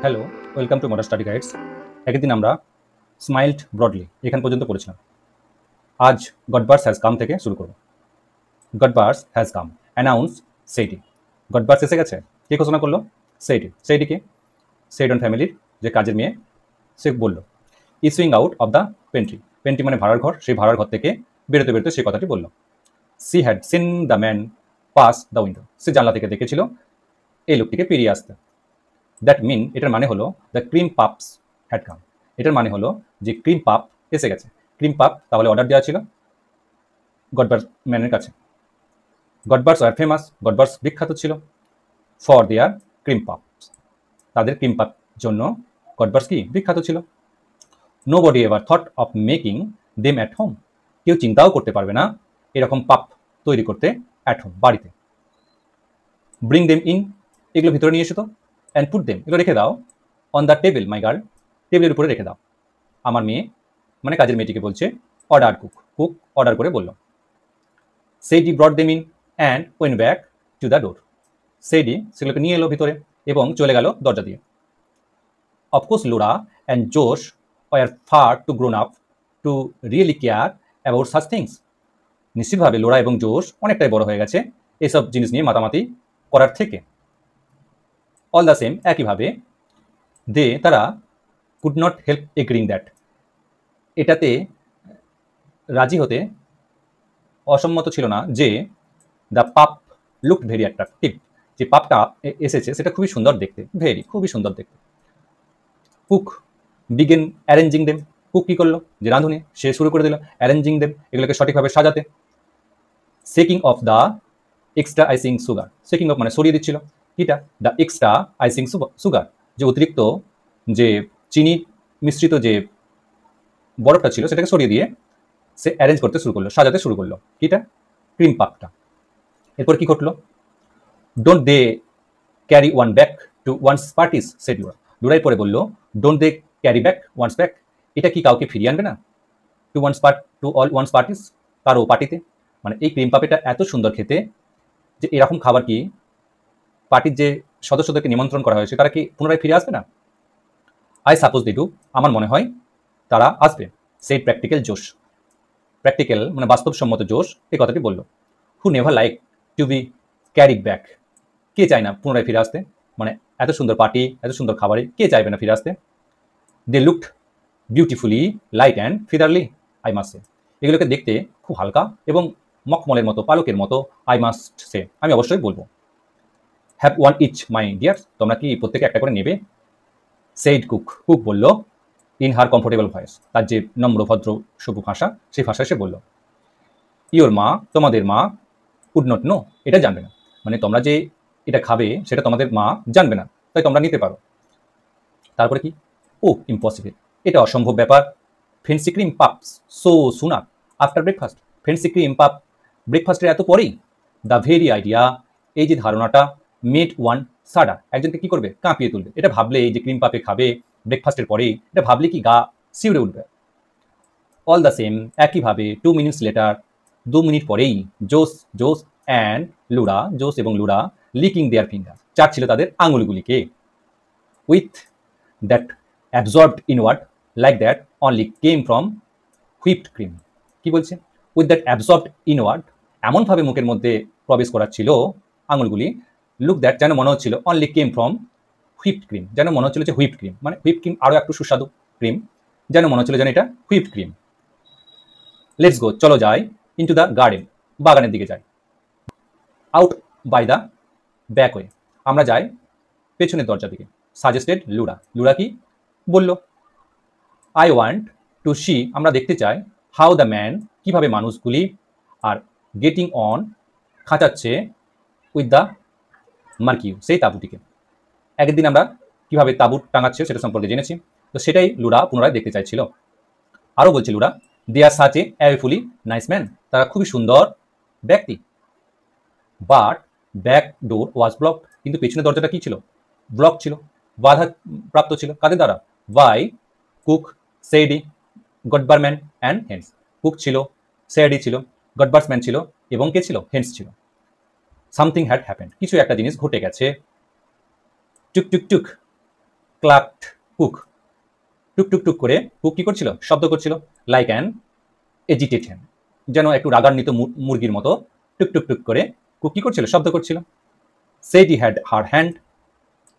Hello, welcome to modern study guides. একদিন আমরা স্মাইলড broadly এখান পর্যন্ত পড়েছিলাম। আজ গড বার্স হ্যাজ কাম থেকে শুরু করব। Godber's has come, announce সেইটি। গড বার্স এসে গেছে, কে ঘোষণা করলো? সেইটি। সেইটিকে সেইডন ফ্যামিলির যে কাজের মেয়ে, সে বলল ইস্যুইং আউট অফ দ্য পেন্ট্রি। পেন্ট্রি মানে ভাড়ার ঘর, সেই ভাড়ার ঘর থেকে বেরোতে বেরোতে সে কথাটি বলল। She had seen the man pass the window. সে জানলা থেকে দেখেছিল এই লোকটিকে পেরিয়ে আসতে। দ্যাট মিন, এটার মানে হলো দ্য ক্রিম পাপস হ্যাড কাম। এটার মানে হলো যে ক্রিম পাপ এসে গেছে। ক্রিম পাপ তাহলে অর্ডার দেওয়া ছিল গডবার্স ম্যানের কাছে। গডবার্স আর ফেমাস, গডবার্স বিখ্যাত ছিল ফর দেয়ার ক্রিম পাপস। তাদের ক্রিম পাপ জন্য গডবার্স কি বিখ্যাত ছিল। Nobody ever thought of making them at home. কেউ চিন্তাও করতে পারবে না এরকম পাপ তৈরি করতে অ্যাট হোম, বাড়িতে। ব্রিং দেম ইন, এগুলো ভিতরে নিয়ে এসো তো। অ্যান্ড পুট দেম, এগুলো রেখে দাও on the table my girl, টেবিলের উপরে রেখে দাও। আমার মেয়ে মানে কাজের মেয়েটিকে বলছে অর্ডার কুক। কুক অর্ডার করে বলল। Sadie brought them in and went back to the door. Sadie সেগুলোকে নিয়ে এলো ভিতরে এবং চলে গেল দরজা দিয়ে। Of course Laura and Josh were far too grown up to really care about such things. নিশ্চিতভাবে লোরা এবং জোশ অনেকটাই বড় হয়ে গেছে এসব জিনিস নিয়ে মাতামাতি করার থেকে। অল দ্য সেম, একইভাবে তারা could not help agreeing that, এটাতে রাজি হতে অসম্মত ছিল না যে দ্য পাপ লুক ভেরি অ্যাট্রাকটিভ, যে পাপটা এসেছে সেটা খুবই সুন্দর দেখতে, খুবই সুন্দর দেখতে। Cook began arranging them. Cook কী করলো? যে রাঁধুনি, সে শুরু করে দিল অ্যারেঞ্জিং দেম, এগুলোকে সঠিকভাবে সাজাতে। Checking of the extra icing sugar. Checking of মানে সরিয়ে দিচ্ছিল, কিটা? দ্য এক্সট্রা আইসিং সুগার, যে অতিরিক্ত যে চিনি মিশ্রিত যে বরফটা ছিল সেটাকে সরিয়ে দিয়ে সে অ্যারেঞ্জ করতে শুরু করলো, সাজাতে শুরু করলো, কিটা? ক্রিম পাপটা। এরপর কি ঘটলো? Don't they carry one back to one's parties, said Laura. লোরাই পরে বললো don't they carry back one's back, এটা কি কাউকে ফিরিয়ে আনবে না? টু অল ওয়ান্স পার্টিস, কারো পার্টিতে। মানে এই ক্রিম পাপ এটা এত সুন্দর খেতে যে এরকম খাবার কি পার্টির যে সদস্যদেরকে নিমন্ত্রণ করা হয়েছে তারা কি পুনরায় ফিরে আসবে না? আই সাপোজ দে ডু, আমার মনে হয় তারা আসবে। সেই প্র্যাকটিক্যাল জোশ, প্র্যাকটিক্যাল মানে বাস্তবসম্মত জোশ এই কথাটি বলল। Who never like to be carried back, কে চায় না পুনরায় ফিরে আসতে? মানে এত সুন্দর পার্টি, এত সুন্দর খাবারে কে চাইবে না ফিরে আসতে? They looked beautifully light and featherly, I must say. এগুলোকে দেখতে খুব হালকা এবং মখমলের মতো, পালকের মতো, আই মাস্ট সে, আমি অবশ্যই বলবো। Have one each my dears, তোমরা কি প্রত্যেকে একটা করে নেবে? সেইড কুক, কুক বলল ইন হার কমফোর্টেবল ভয়েস, তার যে নম্র ভদ্র সভ্য ভাষা, সেই ভাষায় সে বলল ইওর মা, তোমাদের মা, উড নট নো, এটা জানবে না। মানে তোমরা যে এটা খাবে সেটা তোমাদের মা জানবে না, তাই তোমরা নিতে পারো। তারপরে কি? ও ইম্পসিবল, এটা অসম্ভব ব্যাপার। ফেন্সি ক্রিম পাপস সো সুনা আফটার ব্রেকফাস্ট। ফেন্সি ক্রিম পাপ ব্রেকফাস্টের এত পরেই? দ্য ভেরি আইডিয়া, এই যে ধারণাটা, মেড ওয়ান সাডা, একজনকে কি করবে? কাঁপিয়ে তুলবে। এটা ভাবলে এই যে ক্রিম পাপে খাবে ব্রেকফাস্টের পরেই, এটা ভাবলে কি গা শিউরে উঠবে। অল দ্য সেম, একইভাবে 2 মিনিটস লেটার, 2 মিনিট পরেই জোস অ্যান্ড লুরা, জোস এবং লুরা লিকিং দেয়ার ফিঙ্গার, চাটছিল তাদের আঙুলগুলিকে। With that absorbed inward like that only came from whipped cream. কি বলছে? উইথ দ্যাট অ্যাবজর্বড ইনওয়ার্ড, এমনভাবে মুখের মধ্যে প্রবেশ করাচ্ছিল আঙুলগুলি, লুক দ্যাট যেন মনে হচ্ছিল only came from whipped cream, যেন মনে হচ্ছিল যে হুইপড ক্রিম, মানে হুইপড ক্রিম আরও একটু সুস্বাদু ক্রিম, যেন মনে হচ্ছিল যেন এটা হুইপড ক্রিম। লেটস গো, চলো যাই, ইনটু দ্য গার্ডেন, বাগানের দিকে যাই। Out by the back way, আমরা যাই পেছনের দরজা দিকে। সাজেস্টেড লুরা, লুরা কি বলল? আই ওয়ান্ট টু সি, আমরা দেখতে চাই, হাউ দ্য ম্যান, কিভাবে মানুষগুলি, আর গেটিং অন, খাঁচাচ্ছে, উইথ দ্য মার্কিউ, সেই তাঁবুটিকে। একদিন আমরা কিভাবে তাঁবু টাঙাচ্ছে সেটা সম্পর্কে জেনেছি, তো সেটাই লুরা পুনরায় দেখতে চাইছিল। আরও বলছে লুরা, দে are such a অ্যাওয়েফুলি nice man, তারা খুবই সুন্দর ব্যক্তি। But back door was block, কিন্তু পেছনের দরজাটা কি ছিল? ব্লক ছিল, বাধা প্রাপ্ত ছিল। কাদের দ্বারা? By cook, Sadie, Godber man and Hans. Cook ছিল, সেইডি ছিল, গডবার্সম্যান ছিল এবং কে ছিল? হেন্স ছিল। সামথিং হ্যাড হ্যাপেন্ড, কিছু একটা জিনিস ঘটে গেছে। টুক টুক টুক, ক্লাকড কুক, টুক টুক টুক করে কুক কি করছিল, শব্দ করছিল, লাইক অ্যান এজিটেড hen, যেন একটু রাগান্বিত মুরগির মতো টুক টুক টুক করে কুক কি করছিল, শব্দ করছিল। Sadie had her hand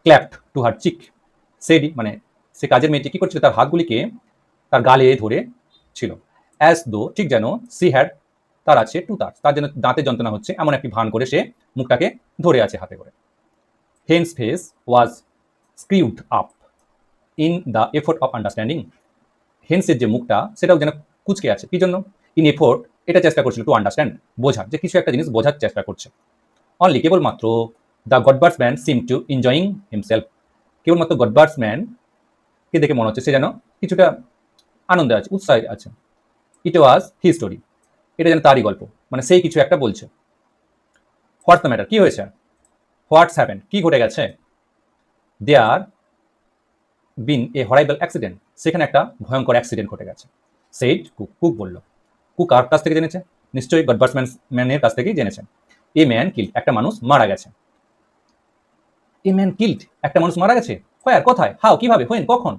clapped to her cheek, Sadie মানে সে কাজের মেয়েটি কি করছিল, তার হাতগুলিকে তার গালে ধরে ছিল, অ্যাজ দো ঠিক যেন সি হ্যাড তার আছে টু তার যেন দাঁতে যন্ত্রণা হচ্ছে এমন একটি ভান করে সে মুখটাকে ধরে আছে হাতে করে। Hans face was screwed up in the effort of understanding, হেন্সের যে মুখটা সেটাও যেন কুচকে আছে, কি জন্য, ইন এফোর্ট এটা চেষ্টা করছিল টু আন্ডারস্ট্যান্ড বোঝার, যে কিছু একটা জিনিস বোঝার চেষ্টা করছে। অনলি কেবলমাত্র the Godber's man seem to enjoying himself, কেবলমাত্র গডবার্ডস ম্যান কে দেখে মনে হচ্ছে সে যেন কিছুটা আনন্দে আছে, উৎসাহে আছে। ইট ওয়াজ হি স্টোরি, এটা যেন তারই গল্প, মানে সেই কিছু একটা বলছে। হোয়াটস দ্য ম্যাটার, কি হয়েছে, হোয়াটস হ্যাপেন্ড কি ঘটে গেছে, দেয়ার বিন এ হরাইবল অ্যাক্সিডেন্ট, সেখানে একটা ভয়ঙ্কর অ্যাক্সিডেন্ট ঘটে গেছে। সেইড কুক, কুক বলল। কুক কার কাছ থেকে জেনেছে, নিশ্চয়ই গডবার্ডস ম্যানের কাছ থেকেই জেনেছে। এ ম্যান কিল্ড, একটা মানুষ মারা গেছে। এ ম্যান কিল্ড, একটা মানুষ মারা গেছে, হোয়ার কোথায়, হাউ কিভাবে, হোয়েন কখন।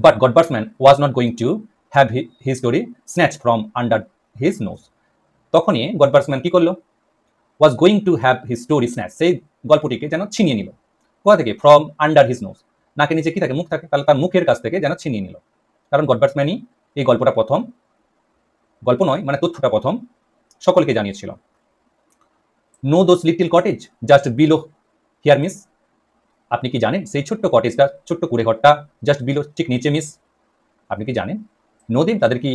But Godber's man was not going to have his story snatch from under his nose, তখনই গডবার্ডস ম্যান কি করলো, was going to have his story snatch, সেই গল্পটিকে যেন ছিনিয়ে নিল, কোথা থেকে, ফ্রম আন্ডার হিজ নোজ, নাকে নিচে কি থাকে, মুখ থাকে, তাহলে তার মুখের কাছ থেকে যেন ছিনিয়ে নিল, কারণ গডবার্ডস ম্যানই এই গল্পটা প্রথম, গল্প নয় মানে তথ্যটা প্রথম সকলকে জানিয়েছিল। Know those little cottage just below here miss, আপনি কি জানেন সেই ছোট্ট কটেজটা, ছোট্ট কুড়ে ঘরটা জাস্ট বিলো ঠিক নিচে মিস, আপনি কি জানেন, নো দেম তাদের কি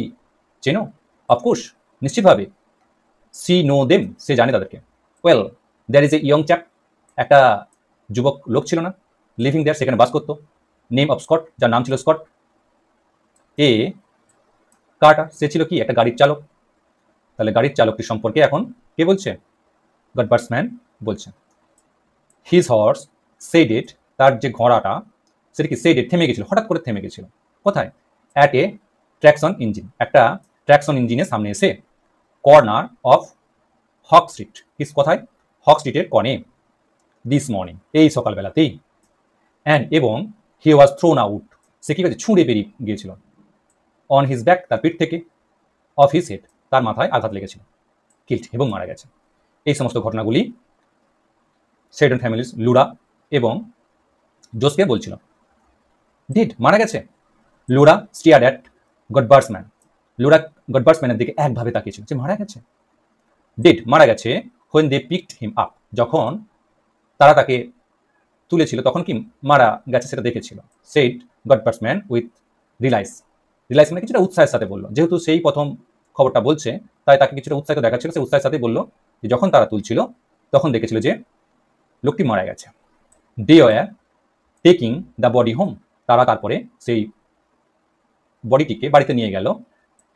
চেনো, অফকোর্স নিশ্চিতভাবে, সি নো দেম সে জানে তাদেরকে, well there is a young chap, একটা যুবক লোক ছিল না, লিভিং দেয়ার সেখানে বাস করতো, নেম অফ স্কট যার নাম ছিল স্কট, এ কার্টার সে ছিল কি একটা গাড়ির চালক, তাহলে গাড়ির চালকটি সম্পর্কে এখন কে বলছে, গডবার্ডস ম্যান বলছে। হিজ হর্স সেডেড, তার যে ঘোড়াটা সেটা কি সেডেড থেমে গেছিল, হঠাৎ করে থেমে গেছিল, কোথায়, অ্যাট এ ট্র্যাকশন ইঞ্জিন, একটা ট্র্যাকশন ইঞ্জিনের সামনে এসে, কর্নার অফ হক স্ট্রিট, হিস কোথায়, হক স্ট্রিটের কর্নে, দিস মর্নিং এই সকালবেলাতেই, অ্যান্ড এবং হি ওয়াজ থ্রোন আউট, সে কি করেছে, ছুঁড়ে বেরিয়ে গিয়েছিল, অন হিজ ব্যাক তার পিঠ থেকে, অফ হিজ হেড তার মাথায় আঘাত লেগেছিল, কিল্ড এবং মারা গেছে। এই সমস্ত ঘটনাগুলি সেডন ফ্যামিলির লুরা এবং জোসকে বলছিল। ডিড মারা গেছে, লুরা স্টিয়ার্ড অ্যাট গডবার্ডস ম্যান, লুরা গডবার্ডস ম্যানের দিকে একভাবে তাকিয়েছিল যে মারা গেছে। ডিড মারা গেছে, when they picked him up, যখন তারা তাকে তুলেছিল তখন কি মারা গেছে সেটা দেখেছিল। সেইড গডবার্ডস ম্যান উইথ রিলাইস, রিলাইস মানে কিছুটা উৎসাহের সাথে বললো, যেহেতু সেই প্রথম খবরটা বলছে তাই তাকে কিছুটা উৎসাহিত দেখাচ্ছিল, সে উৎসাহের সাথে বললো যে যখন তারা তুলছিল তখন দেখেছিল যে লোকটি মারা গেছে। They were taking the body home, তারা তারপরে সেই বডিটিকে বাড়িতে নিয়ে গেল,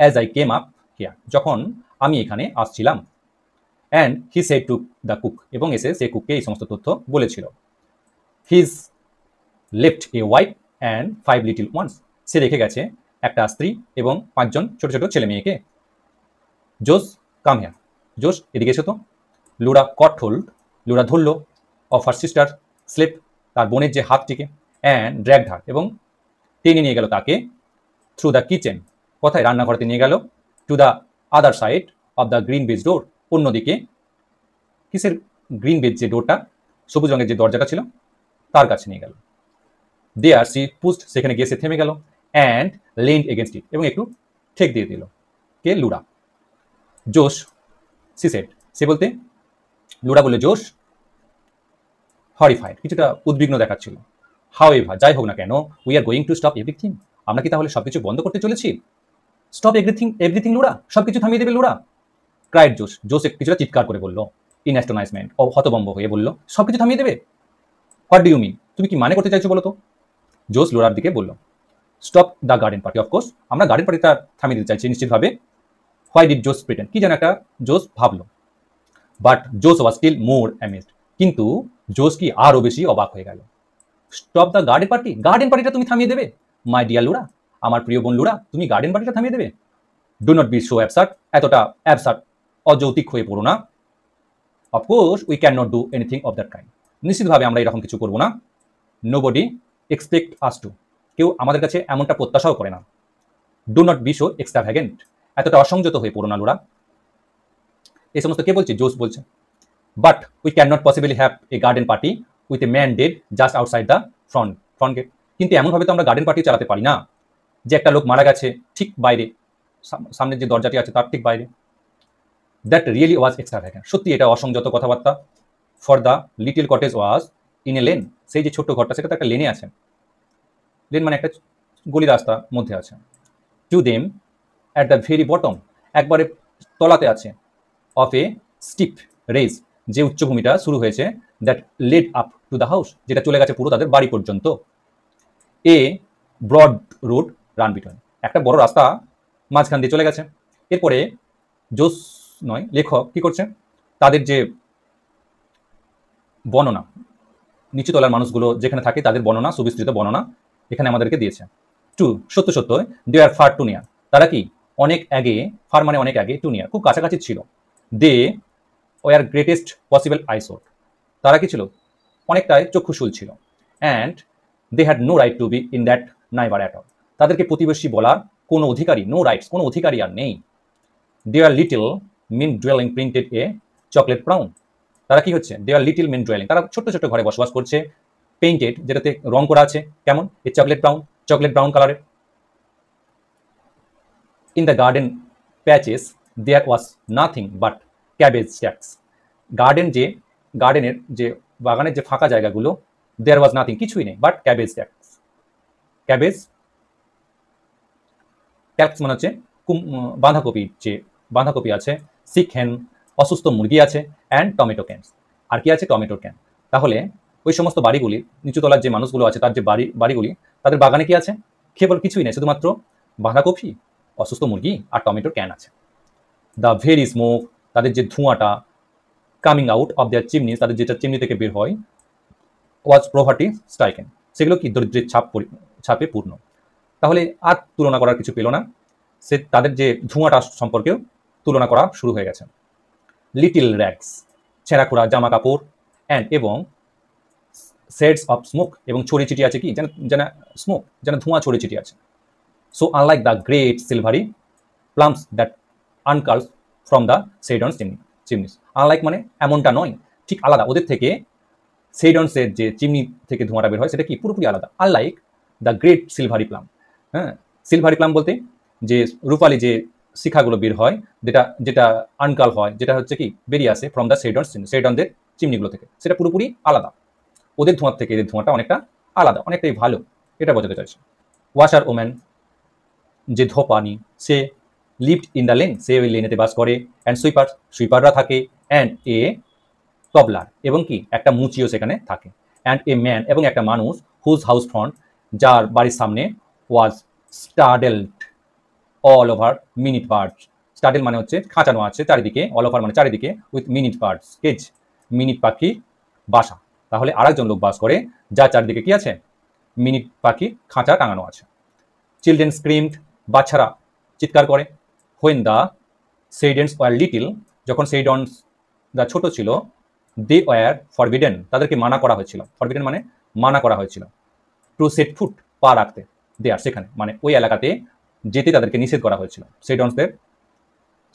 as I came up here, যখন আমি এখানে আসছিলাম, and he said to the cook, এবং এসে সে কুককে এই সমস্ত তথ্য বলেছিল। He's left a wife and 5 little ones, সে রেখে গেছে একটা স্ত্রী এবং 5 জন ছোট ছোট ছেলে মেয়েকে। জোস কাম হিয়ার, জোস এদিকে এসো তো। লুরা কট হোল্ড, লুরা ধরল, অফ হার সিস্টার স্লিপ, তার বোনের যে হাতটিকে, অ্যান্ড ড্র্যাগড হার, এবং টেনে নিয়ে গেল তাকে, থ্রু দ্য কিচেন, কোথায়, রান্নাঘরতে নিয়ে গেল, to the other side of the green baize door, অন্যদিকে কিসের, গ্রিন বেজ যে ডোরটা, সবুজ রঙের যে দরজাটা ছিল তার কাছে নিয়ে গেল। দেয়ার সি পুস্ট, সেখানে গিয়ে সে থেমে গেল, অ্যান্ড লেন্ড এগেনস্ট ইট, এবং একটু ঠেক দিয়ে দিল, কে, লুরা। জোশ সি সেড, সে বলতে লুরা বলে জোশ হরিফাইড, কিছুটা উদ্বিগ্ন দেখাচ্ছিল। হাউ এভার, যাই হোক না কেন, we are going to stop everything, আমরা কি তাহলে সবকিছু বন্ধ করতে চলেছি, স্টপ এভরিথিং, এভরিথিং লুরা, সবকিছু থামিয়ে দেবে লুরা। ক্রাইড জোশ, জোশ কিছুটা চিৎকার করে বললো, ইন অ্যাস্টোনাইজমেন্ট, হতবম্ব হয়ে বললো, সবকিছু থামিয়ে দেবে, হোয়াট ডু ইউ মিন, তুমি কি মানে করতে চাইছো বলো তো। জোস লুরার দিকে বললো, stop the garden party, of course আমরা গার্ডেন পার্টিটা থামিয়ে দিতে চাইছি নিশ্চিতভাবে। হোয়াই ডিড জোস প্রিটেন্ড, কি যেন একটা জোস ভাবলো, বাট জোস ওয়াজ স্টিল মোর অ্যামেজড, কিন্তু জোস কি আরও বেশি অবাক হয়ে গেল। Stop the garden party, garden পার্টিটা তুমি থামিয়ে দেবে, মাই ডিয়ার লুরা, আমার প্রিয় বোন লুরা, তুমি গার্ডেন পার্টিটা থামিয়ে দেবে। Do not be so absurd, এতটা অ্যাবসার্ড, অযৌক্তিক হয়ে পড়ো না। Of course we can not do anything of that kind, নিশ্চিতভাবে আমরা এরকম কিছু করবো না। নোবডি এক্সপেক্ট আস টু, কেউ আমাদের কাছে এমনটা প্রত্যাশাও করে না। ডু নট বি সো এক্সট্রাভ্যাগেন্ট, এতটা অসংযত হয়ে পড়ো না লোরা। এই সমস্ত কে বলছে? জোস বলছে। But we can not possibly have a garden party with a man dead just outside the front gate. কিন্তু এমনভাবে তো আমরা গার্ডেন পার্টি চালাতে পারি না যে একটা লোক মারা গেছে ঠিক বাইরে, সামনের যে দরজাটি আছে তার ঠিক বাইরে। দ্যাট রিয়েলি ওয়াজ এক্সট্রাভ্যাগেন্ট, সত্যি এটা অসংযত কথাবার্তা। For the little cottage was in a lane, সেই যে ছোট্ট ঘরটা সেটা তো একটা লেনে আছে। লেন মানে একটা গলি রাস্তা মধ্যে আছে। To them at the very bottom, একবারে তলাতে আছে। অফ এ স্টিপ রেজ, যে উচ্চভূমিটা শুরু হয়েছে। That led up to the house, যেটা চলে গেছে পুরো তাদের বাড়ি পর্যন্ত। A broad road ran between, একটা বড় রাস্তা মাঝখান দিয়ে চলে গেছে। এরপরে জোস নয়, লেখক কি করছে, তাদের যে বর্ণনা, নিচুতলার মানুষগুলো যেখানে থাকে তাদের বর্ণনা, সুবিস্তৃত বর্ণনা এখানে আমাদেরকে দিয়েছে। টু, সত্য সত্য, দে আর ফার টু নিয়ার, তারা কি অনেক আগে, ফার মানে অনেক আগে, টু নিয়ার খুব কাছাকাছি ছিল। They were greatest possible eyesore, তারা কি ছিল, অনেকটাই চক্ষুশূল ছিল। And they had no right to be in that neighbour at all, তাদেরকে প্রতিবেশী বলার কোনো অধিকারী, নো রাইটস, কোনো অধিকারী আর নেই। দে আর লিটল মিন ডুয়েলিং প্রিন্টেড এ চকলেট ব্রাউন, তারা কি হচ্ছে, দে আর লিটল মিন ডুয়েলিং, তারা ছোট্ট ছোট্ট ঘরে বসবাস করছে। পেইন্টেড, যেটাতে রং করা আছে কেমন, এই চকলেট ব্রাউন কালারের। In the garden patches there was nothing but cabbage stalks, গার্ডেনের যে বাগানের যে ফাঁকা জায়গাগুলো, দেয়ার ওয়াজ নাথিং কিছুই নেই, but cabbage stacks. Cabbage tax মানে হচ্ছে বাঁধাকপি, যে বাঁধাকপি আছে, সিক হেন অসুস্থ মুরগি আছে, অ্যান্ড টমেটো ক্যানস, আর কি আছে, টমেটোর ক্যান। তাহলে ওই সমস্ত বাড়িগুলি, নিচুতলার যে মানুষগুলো আছে তার যে বাড়িগুলি, তাদের বাগানে কি আছে, কেবল কিছুই নেই, শুধুমাত্র বাঁধাকপি, অসুস্থ মুরগি আর টমেটোর ক্যান আছে। দ্য ভেরি স্মোক, তাদের যে ধোঁয়াটা, কামিং আউট অফ দেয়ার চিমনিজ, তাদের যেটা চিমনি থেকে বের হয়, ওয়াজ প্রভার্টি স্ট্রাইকেন, সেগুলো কি দরিদ্রের ছাপে পূর্ণ। তাহলে আর তুলনা করার কিছু পেল না, সে তাদের যে ধোঁয়াটা সম্পর্কেও তুলনা করা শুরু হয়ে গেছে। লিটিল র্যাগস, ছেঁড়াখোড়া জামা কাপড়, অ্যান্ড এবং শেডস অফ স্মোক, এবং ছড়িয়ে ছিটিয়ে আছে কি, যেন স্মোক, যেন ধোঁয়া ছড়িয়ে ছিটিয়ে আছে। So unlike the great silvery plumes that uncurls from the Sheridans chimneys, unlike মানে এমনটা নয়, ঠিক আলাদা, ওদের থেকে সেইডন্সের যে চিমনি থেকে ধোঁয়াটা বের হয় সেটা কি পুরোপুরি আলাদা। Unlike the great silvery plum, হ্যাঁ, সিলভারি প্লাম বলতে যে রূপালী যে শিখাগুলো বের হয়, যেটা আনকাল হয়, যেটা হচ্ছে কি বেরিয়ে আসে ফ্রম দ্য সেইডনদের চিমনিগুলো থেকে, সেটা পুরোপুরি আলাদা। ওদের ধোঁয়ার থেকে এদের ধোঁয়াটা অনেকটা আলাদা, অনেকটাই ভালো, এটা বোঝাতে চাইছে। ওয়াশার ওম্যান, যে ধোপানি, সে লিভড ইন দ্য লেন, সে ওই লেনেতে বাস করে। অ্যান্ড সুইপাররা থাকে। অ্যান্ড এ টবলার, এবং কি একটা মুচিও সেখানে থাকে। অ্যান্ড এ ম্যান, এবং একটা মানুষ, হুজ হাউস ফ্রন্ট, যার বাড়ির সামনে, ওয়াজ স্টাডেলড অল ওভার মিনিট বার্ডস, স্টাডেল মানে হচ্ছে খাঁচানো আছে চারিদিকে, অল ওভার মানে চারিদিকে, with minute birds cage, minute পাখি বাসা। তাহলে আরেকজন লোক বাস করে যার চারিদিকে কি আছে, মিনিট পাখি খাঁচা টাঙানো আছে। চিলড্রেন স্ক্রিমড, বাচ্চারা চিৎকার করে। হোয়েন দ্য সেইডেন্স ওয়ার লিটিল, যখন সেইডন্স দা ছোট ছিল, দে ওয়ার ফরবিডেন, তাদেরকে মানা করা হয়েছিল, ফরবিডেন মানে মানা করা হয়েছিল, টু সেট ফুট, পা রাখতে, দেয়ার সেখানে, মানে ওই এলাকাতে যেতে তাদেরকে নিষেধ করা হয়েছিল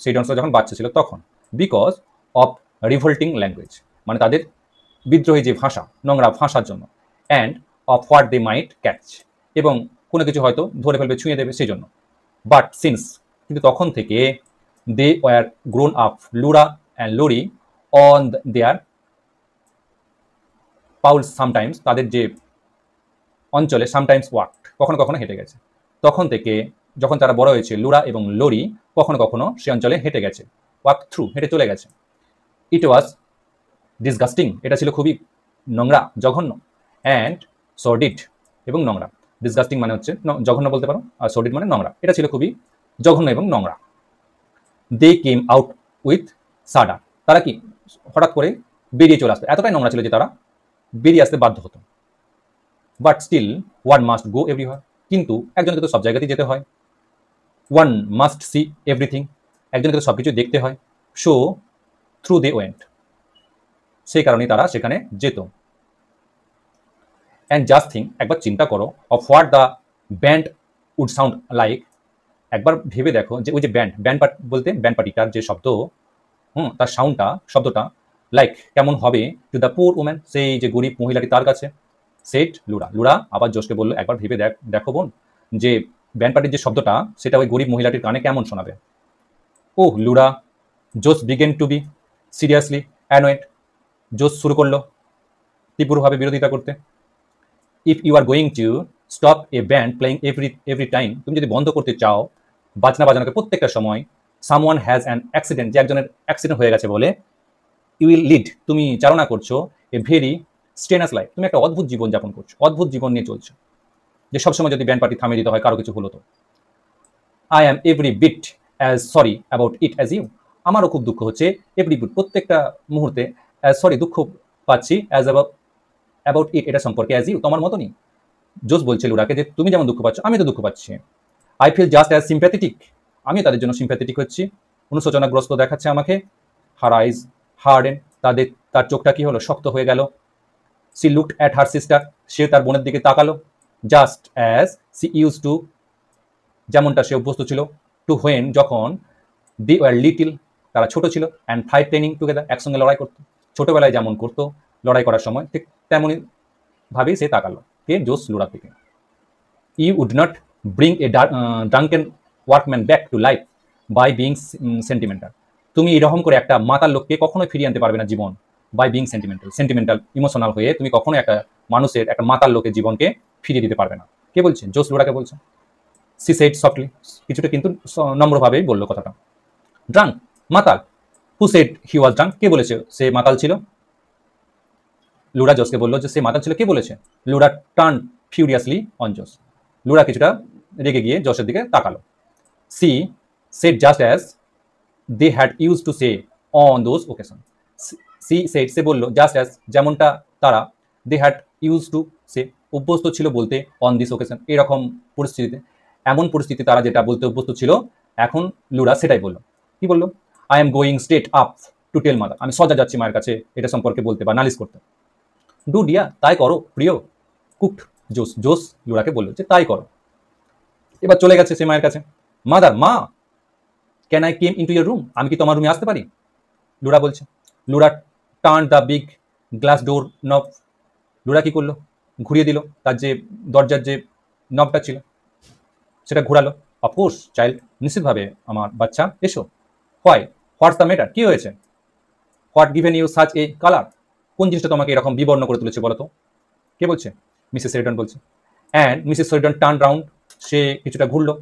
সেইডন্সরা যখন বাচ্চা ছিল তখন। বিকজ অফ রিভোল্টিং ল্যাঙ্গুয়েজ, মানে তাদের বিদ্রোহী যে ভাষা, নোংরা ভাষার জন্য। And of what they might catch, এবং কোনো কিছু হয়তো ধরে ফেলবে, ছুঁয়ে দেবে সেই জন্য। বাট সিন্স, কিন্তু তখন থেকে, they were grown up, Laura and Laurie, on their prowls sometimes, তাদের যে অঞ্চলে, সামটাইমস ওয়াকড, কখনো কখনো হেঁটে গেছে। তখন থেকে যখন তারা বড় হয়েছে, লুরা এবং লোরি কখনো কখনো সে অঞ্চলে হেঁটে গেছে, ওয়াক থ্রু, হেঁটে চলে গেছে। ইট ওয়াজ ডিসগাস্টিং, এটা ছিল খুবই নোংরা, জঘন্য। অ্যান্ড সর্ডিড, এবং নোংরা। ডিসগাস্টিং মানে হচ্ছে জঘন্য বলতে পারো, আর সর্ডিড মানে নোংরা, এটা ছিল খুবই জঘন্য এবং নোংরা। দে কেম আউট উইথ সাডা, তারা কি হঠাৎ করে বেরিয়ে চলে আসতো, এতটাই নোংরা ছিল যে তারা বেরিয়ে আসতে বাধ্য হতো। But still one must go everywhere, কিন্তু একজনকে তো সব জায়গাতেই যেতে হয়। ওয়ান মাস্ট সি এভরিথিং, একজনকে তো সব কিছু দেখতে হয়। সো থ্রু দে ওয়েন্ট, সেই কারণেই তারা সেখানে যেত। অ্যান্ড জাস্ট থিঙ্ক, একবার চিন্তা করো, of what the band would sound like, একবার ভেবে দেখো যে ওই যে ব্যান্ড ব্যান্ড বলতে ব্যান্ড পার্টিটার যে শব্দ, তার শব্দটা লাইক কেমন হবে টু দ্য পুর উম্যান, সেই যে গরিব মহিলাটি তার কাছে। সেট লুরা, লুরা আবার জোসকে বললো, একবার ভেবে দেখো বোন, যে ব্যান্ড পার্টির যে শব্দটা সেটা ওই গরিব মহিলাটির কানে কেমন শোনাবে। Oh Laura, Jose began to be seriously annoyed, Jose শুরু করলো তীব্রভাবে বিরোধিতা করতে। If you are going to stop a band playing every time, তুমি যদি বন্ধ করতে চাও বাজনা বাজানোকে প্রত্যেকটা সময়, সামওয়ান হ্যাজ অ্যান অ্যাক্সিডেন্ট, যে একজনের অ্যাক্সিডেন্ট হয়ে গেছে বলে, ইউ উইল লিড, তুমি চালনা করছো এ ভেরি স্টেনাস লাইফ, তুমি একটা অদ্ভুত জীবন যাপন করছো, অদ্ভুত জীবন নিয়ে চলছো, যে সবসময় যদি ব্যান্ড পার্টি থামিয়ে দিতে হয় কারো কিছু হলো তো। I am every bit as sorry about it as you, আমারও খুব দুঃখ হচ্ছে, এভরি বিট প্রত্যেকটা মুহূর্তে, অ্যাজ সরি দুঃখ পাচ্ছি, অ্যাজ অ্যাবাউট ইট এটা সম্পর্কে, অ্যাজ ইউ তোমার মতনই। জোস বলছে লুরাকে যে তুমি যেমন দুঃখ পাচ্ছ আমি তো দুঃখ পাচ্ছি। I feel just as sympathetic, আমি তাদের জন্য সিম্প্যাথেটিক হচ্ছি, অনুশোচনাগ্রস্ত দেখাচ্ছে আমাকে। হার আইজ হার্ডেন, তার চোখটা কি হলো, শক্ত হয়ে গেল। She looked at her sister, সে তার বোনের দিকে তাকালো। Just as she used to, যেমনটা সে অভ্যস্ত ছিল, টু হোয়েন যখন দি ওয়ার লিটিল, তারা ছোট ছিল, অ্যান্ড ফাইট ট্রেনিং টুগেদার, একসঙ্গে লড়াই করতো, ছোটবেলায় যেমন করতো লড়াই করার সময়, ঠিক তেমনই ভাবেই সে তাকালো কে, জোস লুরার দিকে। You would not bring a drunken workman back to life by being sentimental, তুমি এরকম করে একটা মাতাল লোককে কখনোই ফিরিয়ে আনতে পারবে না জীবন, বাই বিং সেন্টিমেন্টাল ইমোশনাল হয়ে তুমি কখনো একটা মানুষের, একটা মাতাল লোকের জীবনকে ফিরিয়ে দিতে পারবে না। কে বলছে, জোস লুরাকে বলছে। সি সেড সফটলি, কিছুটা কিন্তু নম্রভাবেই বললো কথাটা। ড্রাঙ্ক, মাতাল, who said he was drank, কে বলেছে সে মাতাল ছিল। লুরা জোসকে বললো যে সে মাতাল ছিল, কে বলেছে। লুরা টার্ন ফিউরিয়াসলি অন জোস, লুরা কিছুটা রেগে গিয়ে জোসের দিকে তাকালো। She said just as they had used to say on those occasion, she said, সে বললো, জাস্ট অ্যাজ যেমনটা তারা, দে হ্যাড ইউজ টু সে অভ্যস্ত ছিল বলতে, অন দিস ওকেশন এরকম পরিস্থিতিতে, এমন পরিস্থিতি তারা যেটা বলতে অভ্যস্ত ছিল, এখন লুরা সেটাই বললো। কি বললো, I am going straight up to tell mother, আমি সজা যাচ্ছি মায়ের কাছে এটা সম্পর্কে বলতে বা নালিশ করতে। ডু ডিয়া, তাই করো প্রিয়। কুকড জোস, জোস লুরাকে বললো যে তাই করো। এবার চলে গেছে সে মায়ের কাছে। মাদার, মা, can I came into your room, আমি কি তোমার রুমে আসতে পারি। লুরা বলছে। Laura turn the big glass door knob, Laura কি করলো, ঘুরিয়ে দিল তার যে দরজার যে নবটা ছিল সেটা ঘোরালো। অফকোর্স চাইল্ড, নিশ্চিতভাবে আমার বাচ্চা, এসো। হোয়াই, হোয়াটস দ্য ম্যাটার, কি হয়েছে। What given you such a colour, কোন জিনিসটা তোমাকে এরকম বিবর্ণ করে তুলেছে বলো তো। কে বলছে, মিসেস শেরিডন বলছে। অ্যান্ড মিসেস শেরিডন টার্ন রাউন্ড, সে কিছুটা ঘুরলো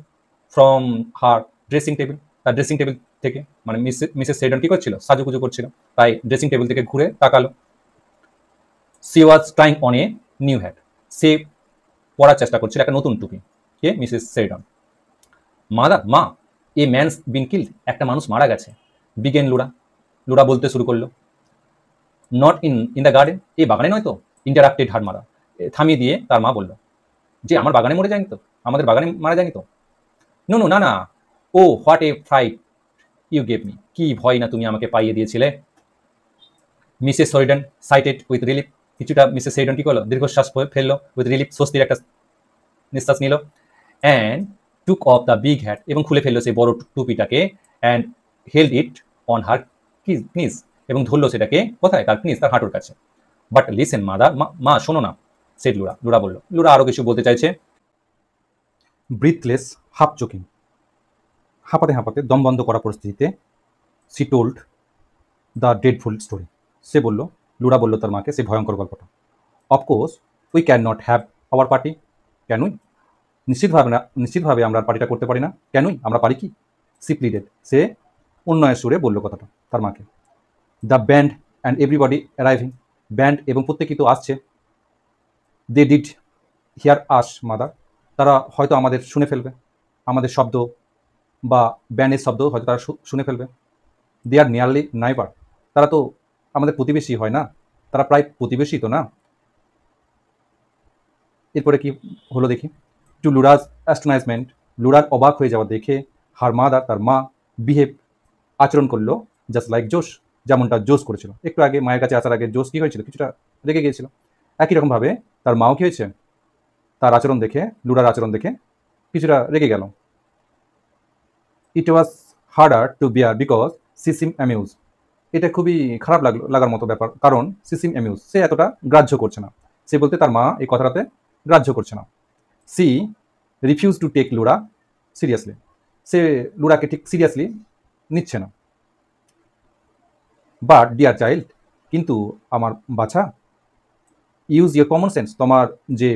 ফ্রম হার ড্রেসিং টেবিল, তার ড্রেসিং টেবিল থেকে, মানে মিসেস শেরিডন কি করছিল, সাজুগুজু করছিল, তাই ড্রেসিং টেবিল থেকে ঘুরে তাকালো। She was trying on a new hat, সে পরার চেষ্টা করছিল একটা নতুন টুপি। কে, মিসেস শেরিডন। মাদার, মা, এ ম্যানস বিন কিল্ড, একটা মানুষ মারা গেছে। বিগেন লুরা, লুরা বলতে শুরু করলো। নট ইন দ্য গার্ডেন, এই বাগানে নয় তো। ইন্টারাপ্টেড হার মারা, থামিয়ে দিয়ে তার মা বললো যে আমার বাগানে মরে যায়নি তো, আমাদের বাগানে মারা যায়নি তো। নো নো, না না। Oh what a fright you gave me, কি ভয় না তুমি আমাকে পাইয়ে দিয়েছিলে। Mrs Sheridan sighted with relief, কিছুটা মিসেস শেরিডন কি করলো, দীর্ঘশ্বাস ফেললো, উইথ রিলিফ, স্বস্তির একটা নিঃশ্বাস নিল। And took off the big hat, এবং খুলে ফেললো সেই বড় টুপিটাকে। And held it on her knees, এবং ধরলো সেটাকে কোথায়, তার নিজ, তার হাঁটুর কাছে। বাট লিসেন মাদার, মা শোনো না, সেড লুরা, লুরা বললো। লুরা আরো কিছু বলতে চাইছে। ব্রিথলেস, হাফ চোকিং, হাঁপাতে হাঁপাতে দম বন্ধ করা পরিস্থিতিতে, she told the dreadful story, সে বলল, লুরা বলল তার মাকে সেই ভয়ঙ্কর গল্পটা। Of course we can not have our party, কেনই, নিশ্চিতভাবে আমরা পার্টিটা করতে পারি না, কেনই, আমরা পারি কি। সি প্লিডেড, সে উন্নয়ের সুরে বলল কথাটা তার মাকে। The band and everybody arriving, band এবং প্রত্যেকেই তো আসছে। They did hear us mother, তারা হয়তো আমাদের শুনে ফেলবে, আমাদের শব্দ বা ব্যান্ডের শব্দ হয়তো তারা শুনে ফেলবে। দে আর নিয়ারলি নাইবার, তারা তো আমাদের প্রতিবেশী হয় না, তারা প্রায় প্রতিবেশী তো না। এরপরে কি হলো দেখি। টু লুরাজ অ্যাস্টনাইজমেন্ট, লুরার অবাক হয়ে যাওয়া দেখে, হার মাদার, তার মা, বিহেভ, আচরণ করলো, জাস্ট লাইক জোশ, যেমনটা জোশ করেছিল একটু আগে। মায়ের কাছে আসার আগে জোশ কি হয়েছিল, কিছুটা রেগে গিয়েছিল। একই রকমভাবে তার মাও কি হয়েছে, তার আচরণ দেখে, লুরার আচরণ দেখে কিছুটা রেগে গেল। It was harder to bear because she seem amused. এটা খুবই খারাপ লাগার মতো ব্যাপার, কারণ সি সিম অ্যামিউজ, সে এতটা গ্রাহ্য করছে না। সে বলতে তার মা এই কথাটাতে গ্রাহ্য করছে না। She refuse to take Laura seriously, সে লুরাকে ঠিক সিরিয়াসলি নিচ্ছে না। বাট ডিয়ার চাইল্ড, কিন্তু আমার বাছা, ইউজ ইউর কমন সেন্স, তোমার যে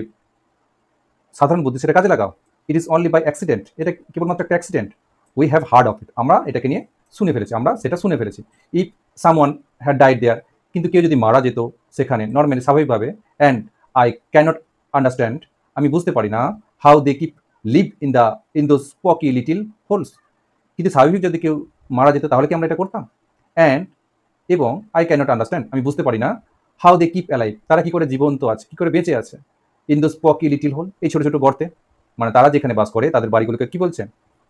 সাধারণ বুদ্ধি সেটা কাজে লাগাও। It is only by accident, এটা কেবলমাত্র একটা accident. We have heard of it, আমরা এটাকে নিয়ে শুনে ফেলেছি, আমরা সেটা শুনে ফেলেছি। If someone had died there, কিন্তু কেউ যদি মারা যেত সেখানে নর্মালি স্বাভাবিকভাবে, অ্যান্ড আই ক্যানট আন্ডারস্ট্যান্ড, আমি বুঝতে পারি না, how they keep live in those spooky little holes, কিন্তু স্বাভাবিক যদি কেউ মারা যেত তাহলে কি আমরা এটা করতাম? অ্যান্ড এবং আই ক্যানট আন্ডারস্ট্যান্ড, আমি বুঝতে পারি না, হাউ দে কিপ অ্যালাইভ, তারা কি করে জীবন্ত আছে, কি করে বেঁচে আছে, in those spooky little whole, এই ছোটো ছোটো গর্তে, মানে তারা যেখানে বাস করে তাদের বাড়িগুলোকে কি বলছে,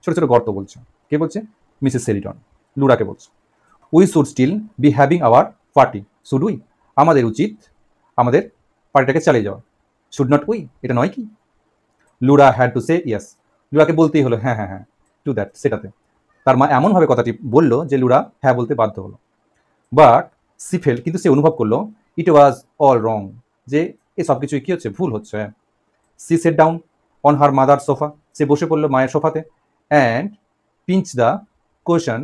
ছোটো ছোটো গর্ত বলছে। কে বলছে? মিসেস সেরিটন লুরাকে বলছে। We should still be having our party, should we, আমাদের উচিত আমাদের পার্টিটাকে চালিয়ে যাওয়া। শুড নট উই, এটা নয় কি? লুরা হ্যাড টু সে ইয়েস, লুরাকে বলতেই হলো হ্যাঁ হ্যাঁ হ্যাঁ, টু দ্যাট, সেটাতে। তার মা এমনভাবে কথাটি বললো যে লুরা হ্যাঁ বলতে বাধ্য হলো। বাট সি ফেল, কিন্তু সে অনুভব করলো, ইট ওয়াজ অল রং, যে এই সব কিছুই কী হচ্ছে, ভুল হচ্ছে। She sat down on her mother sofa, সে বসে পড়লো মায়ের সোফাতে। And pinch the cushion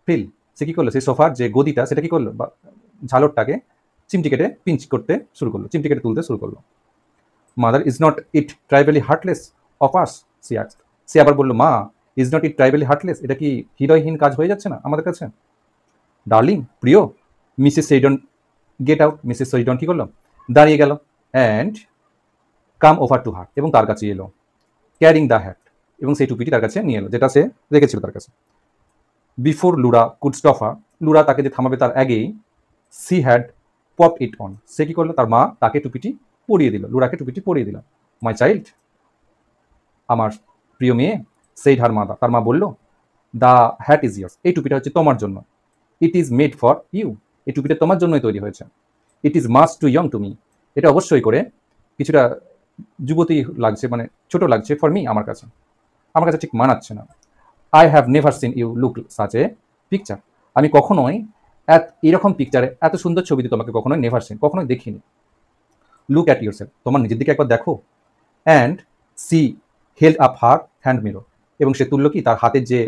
fill, সে কী করলো, সেই সোফার যে গদিটা সেটা কী করলো, বা ঝালরটাকে চিমটি কেটে পিঞ্চ করতে শুরু করলো, চিমটি কেটে তুলতে শুরু করলো। Mother, is not it terribly heartless of us, she asked, সে আবার বললো, মা, is not it terribly heartless, এটা কি হৃদয়হীন কাজ হয়ে যাচ্ছে না আমাদের কাছে? ডার্লিং, প্রিয়, Mrs Sheridan get out, Mrs Sheridan কী করলো, দাঁড়িয়ে গেল। And come over to her, এবং তার কাছে এলো, ক্যারিং দ্য হ্যাট, এবং সেই টুপিটি তার কাছে নিয়ে এলো যেটা সে রেখেছিল তার কাছে। Before Laura could stop her, Laura তাকে যে থামাবে তার আগেই, she had pop it on, সে কী করলো, তার মা তাকে টুপিটি পরিয়ে দিল, লুরাকে টুপিটি পরিয়ে দিল। মাই চাইল্ড, আমার প্রিয় মেয়ে, সেইড হার মাদার, তার মা বলল, দ্য হ্যাট ইজ ইয়ার্স, এই টুপিটা হচ্ছে তোমার জন্য। It is made for you, এই টুপিটা তোমার জন্যই তৈরি হয়েছে। It is much too young to me, এটা অবশ্যই করে কিছুটা যুবতী লাগছে, মানে ছোট লাগছে, ফর মি, আমার কাছে, আমার কাছে ঠিক মানাচ্ছে না। I have never seen you look such a picture, আমি কখনোই এরকম পিকচারে, এত সুন্দর ছবিতে তোমাকে কখনোই নেভার সিন, কখনোই দেখিনি। লুক অ্যাট ইউর সেলফ, তোমার নিজের দিকে একবার দেখো। And she held up her hand mirror, এবং সে তুললো কি, তার হাতের যে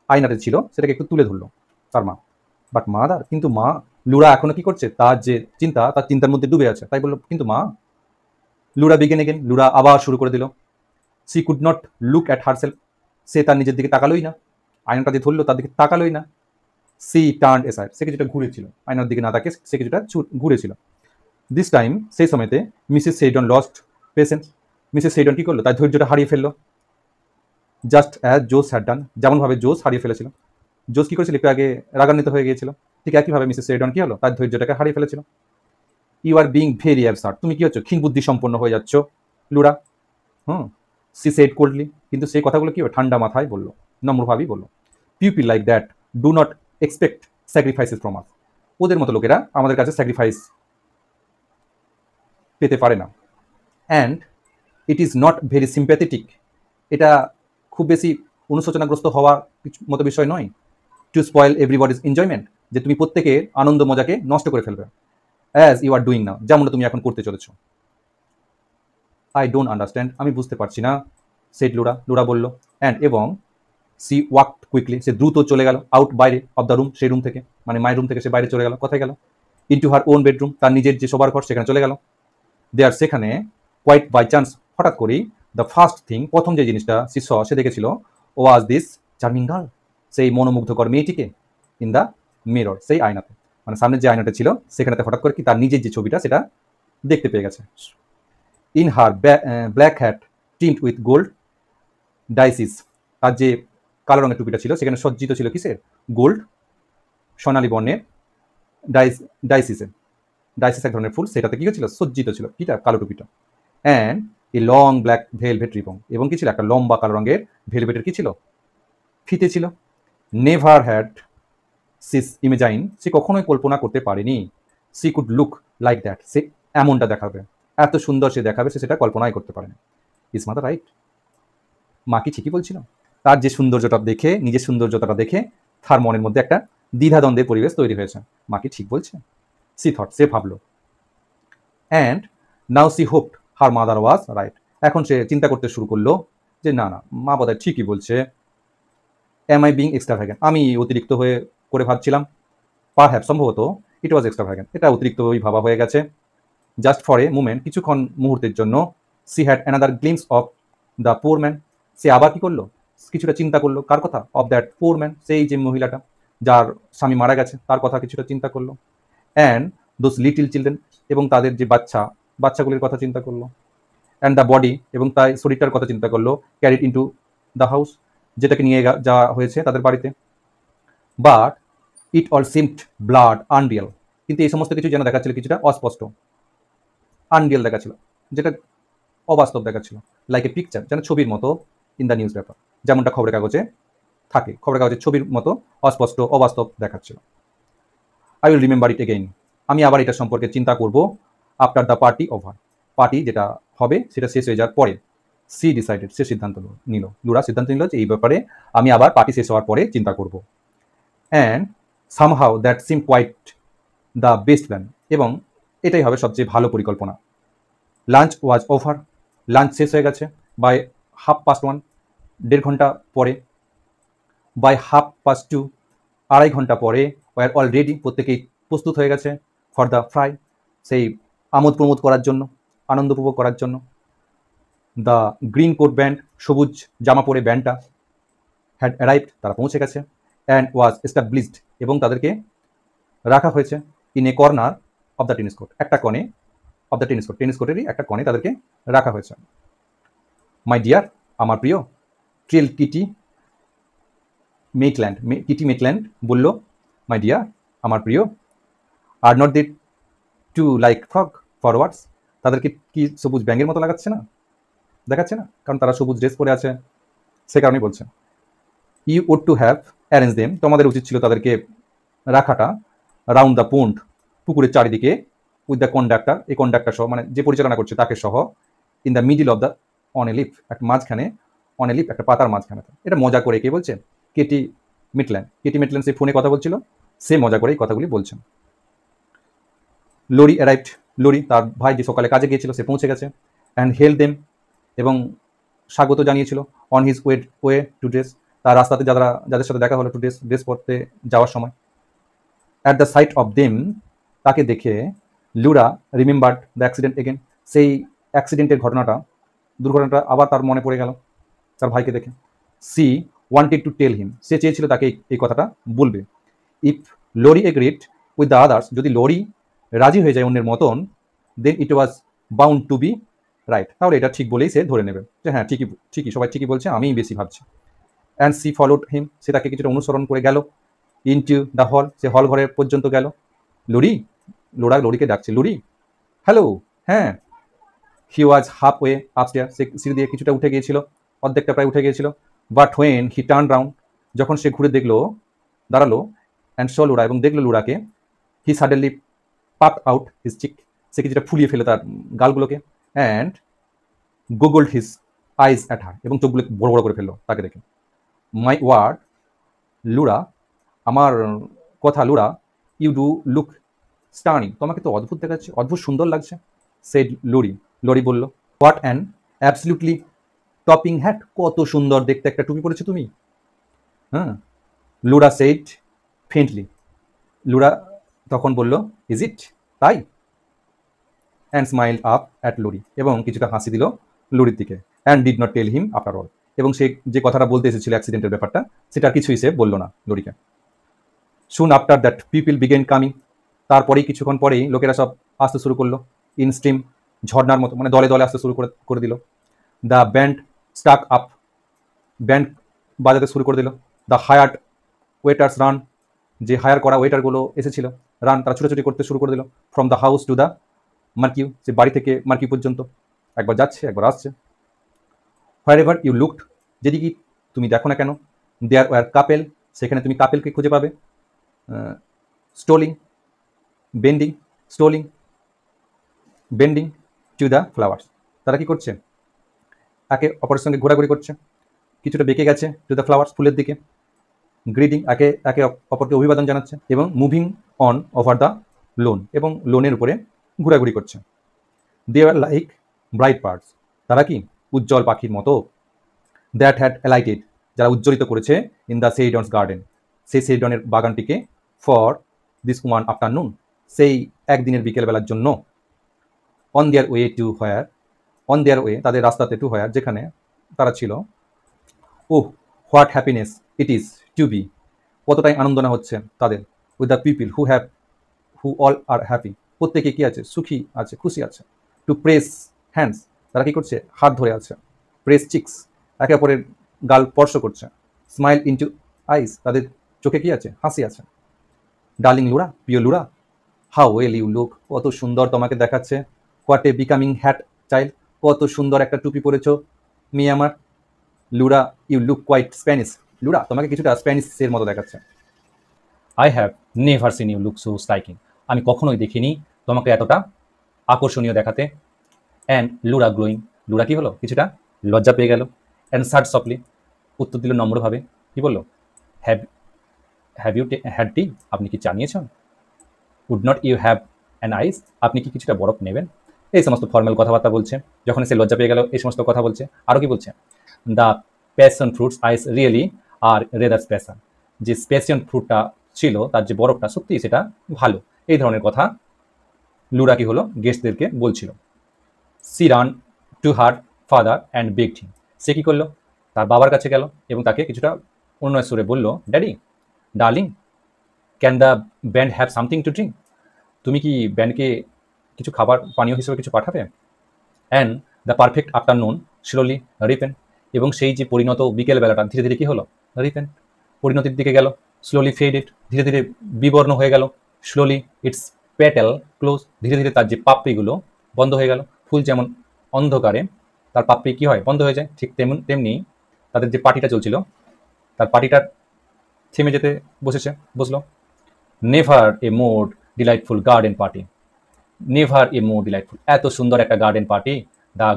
আয়নাটা ছিল সেটাকে একটু তুলে ধরলো তার মা। বাট মাদার, কিন্তু মা, লুরা এখনো কি করছে, তার যে চিন্তা, তার চিন্তার মধ্যে ডুবে আছে, তাই বললো, কিন্তু মা। লুরা বিগেন এগেন, লুরা আবার শুরু করে দিল। She could not look at herself, সে তার নিজের দিকে তাকালোই না, আয়নাটা যে ধরলো তার দিকে তাকালোই না। সি টার্ন এসাইড, সে কিছুটা ঘুরেছিল, আয়নার দিকে না তাকে সে কিছুটা ঘুরেছিল। দিস টাইম, সেই সময়তে Mrs সেইডন lost patience, Mrs Sheridan কী করলো, তার ধৈর্যটা হারিয়ে ফেললো। জাস্ট অ্যাজ জোস হ্যাড ডান, যেমনভাবে জোস হারিয়ে ফেলেছিল। জোস কী করেছিল, একটু আগে রাগান্বিত হয়ে গিয়েছিল, ঠিক একইভাবে মিসেস সেইডন কী হলো, তার ধৈর্যটাকে হারিয়ে ফেলেছিল। You are being very absurd, তুমি কী হচ্ছ, ক্ষীণ বুদ্ধি সম্পন্ন হয়ে যাচ্ছ লুরা। সি সেড কোল্ডলি, কিন্তু সেই কথাগুলো কী হবে, ঠান্ডা মাথায় বললো, নম্রভাবেই বললো। People like that do not expect sacrifices from আস, ওদের মতো লোকেরা আমাদের কাছে স্যাক্রিফাইস পেতে পারে না। And it is not very sympathetic, এটা খুব বেশি অনুশোচনাগ্রস্ত হওয়ার মতো বিষয় নয়। টু স্পয়েল এভরিবডিজ এনজয়মেন্ট, যে তুমি প্রত্যেকের আনন্দ মজাকে নষ্ট করে ফেলবে, as you are doing now, যেমন তুমি এখন করতে চলেছ। আই ডোন্ট আন্ডারস্ট্যান্ড, আমি বুঝতে পারছি না, সেট লুরা, লুরা বলল। অ্যান্ড এবং সি ওয়াকড কুইকলি, সে দ্রুত চলে গেল, আউট বাইরে অফ দ্য রুম, সেই রুম থেকে, মানে মায়ের রুম থেকে সে বাইরে চলে গেল। কোথায় গেল? ইনটু হার ওন বেডরুম, তার নিজের যে শোবার ঘর সেখানে চলে গেল। দেয়ার, সেখানে কোয়াইট বাই চান্স, হঠাৎ করেই, দ্য ফার্স্ট থিং, প্রথম যে জিনিসটা সে দেখেছিল, ওয়াজ দিস চার্মিং গার্ল, সেই মনোমুগ্ধকর মেয়েটিকে, ইন দ্য মিরর, সেই আয়নাতে, মানে সামনে যে আয়নাটা ছিল সেখানেতে হঠাৎ করে কি তার নিজের যে ছবিটা সেটা দেখতে পেয়ে গেছে। In her black hat tint with gold daisies, তার যে কালো রঙের টুপিটা ছিল সেখানে সজ্জিত ছিল কিসের, গোল্ড, সোনালী বর্ণের ডাইসিসের, ডাইসিস এক ধরনের ফুল, সেটাতে কী ছিল, সজ্জিত ছিল কিটা, কালো টুপিটা। And a long black velvet ribbon, এবং কি ছিল, একটা লম্বা কালো রঙের ভেলভেটের কি ছিল, ফিতে ছিল। নেভার হ্যাড সিস ইমেজাইন, সে কখনোই কল্পনা করতে পারেনি, she could look like that, সে এমনটা দেখাবে, এত সুন্দর সে দেখাবে, সে সেটা কল্পনাই করতে পারে না। Is mother right? মা কি ঠিকই বলছিল? তার যে সৌন্দর্যটা দেখে, নিজের সৌন্দর্যতা দেখে তার মনের মধ্যে একটা দ্বিধাদ্বন্দ্বের পরিবেশ তৈরি হয়েছে। মা কি ঠিক বলছে? সি থট, সে ভাবলো। And now she hoped her mother was right. এখন সে চিন্তা করতে শুরু করলো যে না না, মা বোধহয় ঠিকই বলছে। Am I being extravagant? আমি অতিরিক্ত হয়ে করে ভাবছিলাম। পারহ্যাপস, সম্ভবত ইট ওয়াজ এক্সট্রাভ্যাগেন্ট, এটা অতিরিক্ত ভাবা হয়ে গেছে। জাস্ট ফর এ মুমেন্ট, কিছুক্ষণ মুহূর্তের জন্য, she had another glimpse of the poor man. সে আবার কি করলো, কিছুটা চিন্তা করলো। কার কথা? অফ দ্যাট পোর ম্যান, সেই যে মহিলাটা যার স্বামী মারা গেছে, তার কথা কিছুটা চিন্তা করলো। অ্যান্ড দোজ লিটিল চিলড্রেন, এবং তাদের যে বাচ্চাগুলির কথা চিন্তা করলো। অ্যান্ড দ্য বডি, এবং তাই শরীরটার কথা চিন্তা করলো, ক্যারিড ইন্টু দ্য হাউস, যেটাকে নিয়ে যাওয়া হয়েছে তাদের বাড়িতে। But it all seemed blood unreal, কিন্তু এই সমস্ত কিছু যেন দেখাচ্ছিল কিছুটা অস্পষ্ট, আনরিয়াল দেখাচ্ছিল, যেটা অবাস্তব দেখাচ্ছিল। লাইক এ পিকচার, যেন ছবির মতো, ইন দ্য নিউজ পেপার, যেমনটা খবরের কাগজে থাকে, খবরের কাগজের ছবির মতো অস্পষ্ট, অবাস্তব দেখাচ্ছিল। I will remember it again, আমি আবার এটা সম্পর্কে চিন্তা করব। After the party over, party যেটা হবে সেটা শেষ হয়ে যাওয়ার পরে। সি ডিসাইডেড, সে সিদ্ধান্ত নিল, লুরা সিদ্ধান্ত নিল যে এই ব্যাপারে আমি আবার পার্টি শেষ হওয়ার পরে চিন্তা করব। And somehow that seem quite the best plan, এবং এটাই হবে সবচেয়ে ভালো পরিকল্পনা। লাঞ্চ ওয়াজ ওভার, লাঞ্চ শেষ হয়ে গেছে। বাই 1:30, 1.5 ঘন্টা পরে। বাই 1:30, 2.5 ঘন্টা পরে। ওয়ার অলরেডি, প্রত্যেকেই প্রস্তুত হয়ে গেছে। ফর দ্য ফ্রাই, সেই আমোদ প্রমোদ করার জন্য, আনন্দ উপভোগ করার জন্য। দ্য গ্রিন কোট ব্যান্ড, সবুজ জামা পরে ব্যান্ডটা হ্যাড অ্যারাইভড, তারা পৌঁছে গেছে। অ্যান্ড ওয়াজ এস্টাবলিশড, এবং তাদেরকে রাখা হয়েছে। In a corner of the tennis court, একটা কোণে of the tennis court, tennis কোর্টেরই একটা কোণে তাদেরকে রাখা হয়েছে। মাই ডিয়ার, আমার প্রিয়। Trilled Kitty Maitland, Kitty Maitland বলল, মাই ডিয়ার, আমার প্রিয়। Are not they too like frog forwards, তাদেরকে কি সবুজ ব্যাঙের মতো লাগাচ্ছে না, দেখাচ্ছে না? কারণ তারা সবুজ ড্রেস পরে আছে, সে কারণেই বলছে। You would to have arrange them, তোমাদের উচিত ছিল তাদেরকে রাখাটা। রাউন্ড দ্য পন্ড, পুকুরের চারিদিকে। উইথ দ্য কন্ডাক্টর, এই কন্ডাক্টর সহ, মানে যে পরিচালনা করছে তাকে সহ। In the middle of the on a leaf, একটা মাঝখানে, অন এ লিফ একটা পাতার মাঝখানে। এটা মজা করে কে বলছে? কেটি মিটল্যান্ড। কেটি মিটল্যান্ড সে ফোনে কথা বলছিল, সে মজা করে এই কথাগুলি বলছেন। লরি অ্যারাইভড, লরি তার ভাই যে সকালে কাজে গিয়েছিল সে পৌঁছে গেছে। অ্যান্ড হেল দেম, এবং স্বাগত জানিয়েছিল। On his way to dress, তার রাস্তাতে যাদের সাথে দেখা হলো টু ড্রেস পরতে যাওয়ার সময়। At the sight of them, তাকে দেখে Laura remembered the accident again, সেই অ্যাক্সিডেন্টের দুর্ঘটনাটা আবার তার মনে পড়ে গেল তার ভাইকে দেখে। She wanted to tell him, সে চেয়েছিল তাকে এই কথাটা বলবে। If Laurie agreed with the others, যদি লরি রাজি হয়ে যায় অন্যের মতন, then it was bound to be right, তাহলে এটা ঠিক বলেই সে ধরে নেবে যে হ্যাঁ ঠিকই সবাই ঠিকই বলছে, আমিই বেশি ভাবছি। অ্যান্ড সি ফলোড হিম, সে তাকে কিছুটা অনুসরণ করে গেল। ইনটু দ্য হল, সে হল ঘরের পর্যন্ত গেল। লোরা লরিকে ডাকছে, লরি হ্যালো, হ্যাঁ। He was half way upstairs, সে সিঁড়ি দিয়ে কিছুটা উঠে গিয়েছিল, অর্ধেকটা প্রায় উঠে গিয়েছিল। But when he turn round, যখন সে ঘুরে দাঁড়ালো, অ্যান্ড শ লুরা, এবং দেখলো লুরাকে। He suddenly pop out his cheek, সে কিছুটা ফুলিয়ে ফেলে তার গালগুলোকে। And goggled his eyes at her, এবং চোখগুলো বড় বড় করে ফেললো তাকে দেখে। মাই ওয়ার্ড লুরা, আমার কথা Laura. You do look stunning, তোমাকে তো অদ্ভুত দেখাচ্ছে, অদ্ভুত সুন্দর লাগছে। সেড লরি বলল। What an absolutely topping hat, কত সুন্দর দেখতে একটা টুপি পরেছো তুমি। হ্যাঁ, লুরা সেড ফেন্টলি, লুরা তখন বলল, ইজ ইট, তাই? And smile up at Laurie, এবং কিছুটা হাসি দিল লরির দিকে। And did not tell him after all, এবং সে যে কথাটা বলতে এসেছিল অ্যাক্সিডেন্টের ব্যাপারটা, সেটা কিছুই সে বলল না লরিকে। Soon after that people began coming, তারপরেই কিছুক্ষণ পরেই লোকেরা সব আসতে শুরু করলো। ইন স্ট্রিম, ঝর্নার মতো, মানে দলে দলে আসতে শুরু করে দিল। The band struck up, band বাজাতে শুরু করে দিল। দ্য হায়ার্ড ওয়েটার্স রান, যে হায়ার করা ওয়েটারগুলো এসেছিল, রান, তারা ছুটোছুটি করতে শুরু করে দিল। From the house to the marquee, যে বাড়ি থেকে মার্কিউ পর্যন্ত, একবার যাচ্ছে একবার আসছে। হোয়ার এভার ইউ লুকড, যেদিকে তুমি দেখো না কেন। দেয়ার ওয়ার কাপেল, সেখানে তুমি কাপেলকে খুঁজে পাবে। Strolling, bending, strolling, bending to the flowers, তারা কি করছে, একে অপরের সঙ্গে ঘোরাঘুরি করছে, কিছুটা বেঁকে গেছে টু দ্য ফ্লাওয়ার্স, ফুলের দিকে, গ্রিডিং একে একে অপরকে অভিবাদন জানাচ্ছে, এবং moving on over the loan, এবং লোনের উপরে ঘোরাঘুরি করছে। দে আর লাইক ব্রাইট বার্ডস, তারা কি উজ্জ্বল পাখির মতো, দ্যাট হ্যাড অ্যালাইটেড, যারা উজ্জ্বলিত করেছে, ইন দ্য সেইডনস গার্ডেন, সেই সেইডনের বাগানটিকে, ফর দিস ওয়ান আফটারনুন, সেই একদিনের বিকেলবেলার জন্য, on their way to where, on their way তাদের রাস্তাতে, টু হোয়ার যেখানে তারা ছিল, oh what happiness it is to be, কতটাই আনন্দ না হচ্ছে তাদের, with the people who all are happy, প্রত্যেকে কি আছে, সুখী আছে, খুশি আছে, টু প্রেস হ্যান্ডস, তারা কি করছে, হাত ধরে আছে, প্রেস চিক্স, একে অপরের গাল স্পর্শ করছে, স্মাইল ইনটু আইস, তাদের চোখে কি আছে, হাসি আছে, ডার্লিং লুরা, প্রিয় Laura, how well you look, কত সুন্দর তোমাকে দেখাচ্ছে, what a becoming hat child, কত সুন্দর একটা টুপি পরেছো মেয়ে আমার, Laura you look quite Spanish, Laura তোমাকে কিছুটা স্প্যানিশের মতো দেখাচ্ছে। I have never seen you look so striking, আমি কখনোই দেখিনি তোমাকে এতটা আকর্ষণীয় দেখাতে। অ্যান্ড লুরা গ্লোয়িং, লুরা কি হলো, কিছুটা লজ্জা পেয়ে গেল। অ্যান্ড সার্ট সফলি, উত্তর দিল নম্রভাবে, কি বললো, have have you had tea, আপনি কি চা নিয়েছেন। Would not you have an ice, আপনি কি কিছুটা বরফ নেবেন। এই সমস্ত ফর্মাল কথাবার্তা বলছে, যখন সে লজ্জা পেয়ে গেল এই সমস্ত কথা বলছে। আরও কি বলছে, the passion fruits ices really are rather special, যে প্যাশন ফ্রুটটা ছিল তার যে বরফটা সত্যিই সেটা ভালো, এই ধরনের কথা লুরা কি হলো গেস্টদেরকে বলছিল। She ran to her father and begged him, সে কী করলো, তার বাবার কাছে গেল এবং তাকে কিছুটা অন্য সুরে বলল, daddy darling can the band have something to drink, তুমি কি ব্যান্ডকে কিছু খাবার পানীয় হিসেবে কিছু পাঠাবে। And the perfect afternoon slowly repent, এবং সেই যে পরিণত বিকেলবেলাটা ধীরে ধীরে কী হলো, রিপেন পরিণতির দিকে গেল। স্লোলি ফেডেড, ধীরে ধীরে বিবর্ণ হয়ে গেল। স্লোলি ইটস পেটাল ক্লোজ, ধীরে ধীরে তার যে পাপড়িগুলো বন্ধ হয়ে গেল। ফুল যেমন অন্ধকারে তার পাপড়ি কী হয়, বন্ধ হয়ে যায়, ঠিক তেমনি তাদের যে পার্টিটা চলছিল তার পার্টিটা থেমে যেতে বসলো। Never a more delightful garden party, never a more delightful, এত সুন্দর একটা garden party, the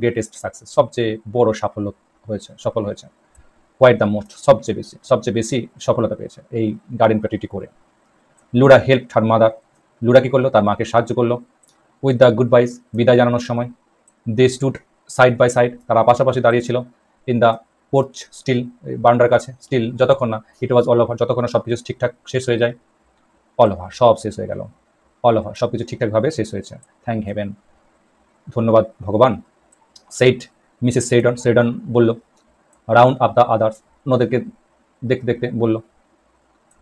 greatest success, সবচেয়ে বড় সফল হয়েছে। কোয়াইট দ্য মোস্ট, সবচেয়ে বেশি সফলতা পেয়েছে এই গার্ডেন পার্টিটি করে। লুরা হেল্প হার মাদার, লুরা কী করলো, তার মাকে সাহায্য করলো। উইথ দ্য গুড বাইস, বিদায় জানানোর সময়। দে স্টুড সাইড বাই সাইড, তারা পাশাপাশি দাঁড়িয়েছিল। ইন দ্য পোর্চ স্টিল, বারান্দার কাছে, স্টিল যতক্ষণ না, ইট ওয়াজ অল ওভার, যতক্ষণ না সব কিছু ঠিকঠাক শেষ হয়ে যায়। অল ওভার, সব শেষ হয়ে গেল, অল ওভার সব কিছু ঠিকঠাকভাবে শেষ হয়েছে। থ্যাংক হেভেন, ধন্যবাদ ভগবান। সেইড মিসেস সেইডন বলল। রাউন্ড আপ দ্য আদার্স, ওদেরকে দেখতে দেখতে বলল।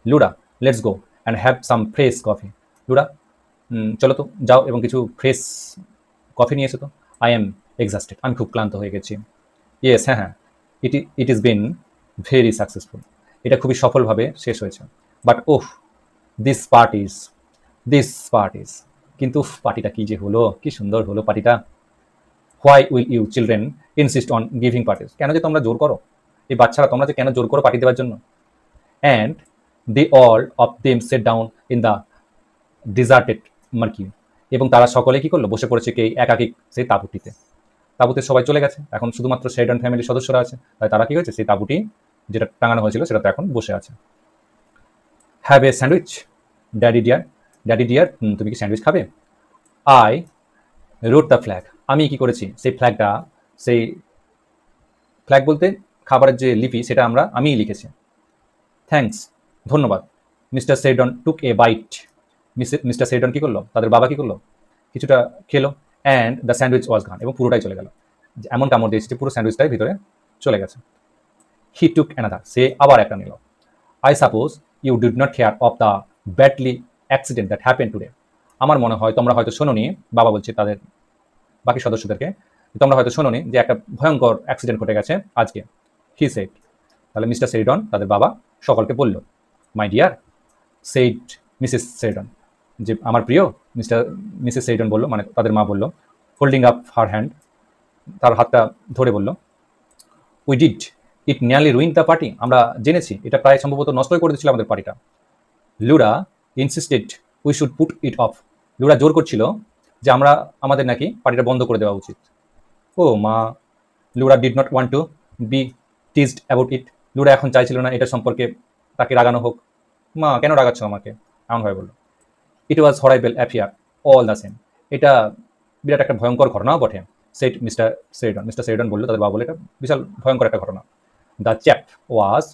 Laura let's go and have some fresh coffee, Laura চলো তো যাও এবং কিছু ফ্রেশ কফি নিয়ে এসো তো। আই এম এক্সাস্টেড, আমি খুব ক্লান্ত হয়ে গেছি। ইয়েস, হ্যাঁ, it is been very successful, এটা খুবই সফলভাবে শেষ হয়েছে। বাট ওহ দিস পার্টিস, কিন্তু পার্টিটা কী যে হলো, কি সুন্দর হলো পার্টিটা। Why will you children insist on giving parties, কেন যে তোমরা জোর করো, এই বাচ্চারা তোমরা যে কেন জোর করো পার্টি দেওয়ার জন্য। And they all of them sat down in the deserted marquee, এবং তারা সকলে কী করলো, বসে পড়েছে কে একাকি সেই তাঁবুতে সবাই চলে গেছে, এখন শুধুমাত্র সেইডন ফ্যামিলির সদস্যরা আছে। তাই তারা কী হয়েছে, সেই তাঁবুটি যেটা টাঙানো হয়েছিল সেটাতে এখন বসে আছে। Have a sandwich daddy dear, তুমি কি স্যান্ডউইচ খাবে। আই রোড দ্য ফ্ল্যাগ, আমি কি করেছি, সেই ফ্ল্যাগ বলতে খাবারের যে লিপি সেটা আমিই লিখেছি। থ্যাঙ্কস, ধন্যবাদ। মিস্টার সেইডন টুক এ বাইট, মিস্টার সেইডন কী করলো, তাদের বাবা কী করলো, কিছুটা খেলো। অ্যান্ড দ্য স্যান্ডউইচ ওয়াজ গান, এবং পুরোটাই চলে গেল, এমন কামড় দিয়েছে যে পুরো স্যান্ডউইচটাই ভিতরে চলে গেছে। হি টুক অ্যানাদার, সে আবার একটা নিল। I suppose you did not hear of the badly accident that happen today, আমার মনে হয় তোমরা হয়তো শোনোনি, বাবা বলছে তাদের বাকি সদস্যদেরকে, তোমরা হয়তো শোনোনি যে একটা ভয়ঙ্কর অ্যাক্সিডেন্ট ঘটে গেছে আজকে। হি সেড, তাহলে মিস্টার সেইডন তাদের বাবা সকলকে বলল। মাই ডিয়ার সেইড মিসেস সেইডন, যে আমার প্রিয় মিসেস সেইডন বলল, মানে তাদের মা বলল। হোল্ডিং আপ হার হ্যান্ড, তার হাতটা ধরে বলল। We did it nearly ruin the party, আমরা জেনেছি এটা প্রায় সম্ভবত নষ্টই করে দিচ্ছিল আমাদের পার্টিটা। Laura insisted we should put it off, Laura জোর করছিল যে আমরা আমাদের নাকি পার্টিটা বন্ধ করে দেওয়া উচিত। ও মা, Laura did not want to be teased about it. Laura এখন চাইছিল না এটা সম্পর্কে তাকে রাগানো হোক। মা কেন রাগাচ্ছ আমাকে, এমনভাবে বললো। ইট ওয়াজ হরাইবল অ্যাফেয়ার অল দ্য সেম। এটা বিরাট একটা ভয়ঙ্কর ঘটনাও বটে, সেট মিস্টার সেরিডন। মিস্টার সেরিডন বললো, তাদের বাবা বলে, এটা বিশাল ভয়ঙ্কর একটা ঘটনা। The chap was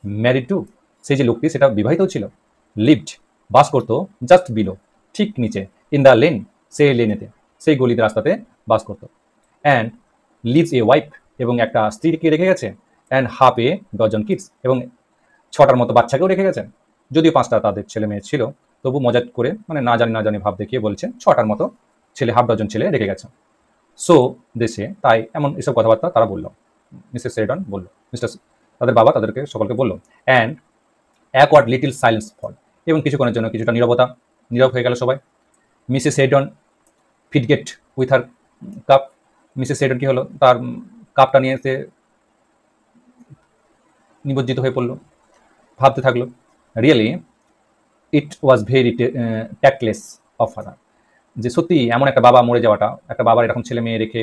married to. সেই যে লোকটি সেটা বিবাহিত ছিল। লিভড বাস করতো জাস্ট বিলো, ঠিক নিচে। ইন দ্য লেন, সেই লেনেতে, সেই গলিতে রাস্তাতে বাস করতো। অ্যান্ড লিভস এ ওয়াইফ, এবং একটা স্ত্রীকে রেখে গেছে। And half a dozen kids, এবং 6টার মতো বাচ্চাকেও রেখে গেছেন। যদিও 5টা তাদের ছেলে মেয়ে ছিল, তবু মজা করে মানে না জানি ভাব দেখিয়ে বলছে 6টার মতো ছেলে, হাফ ডজন ছেলে রেখে গেছে। সো দেশে তাই এমন এসব কথাবার্তা তারা বলল, মিসেস সেরিডন বলল, তাদের বাবা তাদেরকে সকলকে বলল। And awkward little silence fall, এবং কিছুক্ষণের জন্য কিছুটা নীরব হয়ে গেল সবাই। Mrs Sheridan fidget with her cup. Mrs Sheridan কি হলো, তার কাপটা নিয়ে এসে নিমজ্জিত হয়ে পড়লো, ভাবতে থাকলো। Really it was very tactless of father. যে সত্যি এমন একটা বাবা মরে যাওয়াটা, একটা বাবার এরকম ছেলে মেয়ে রেখে,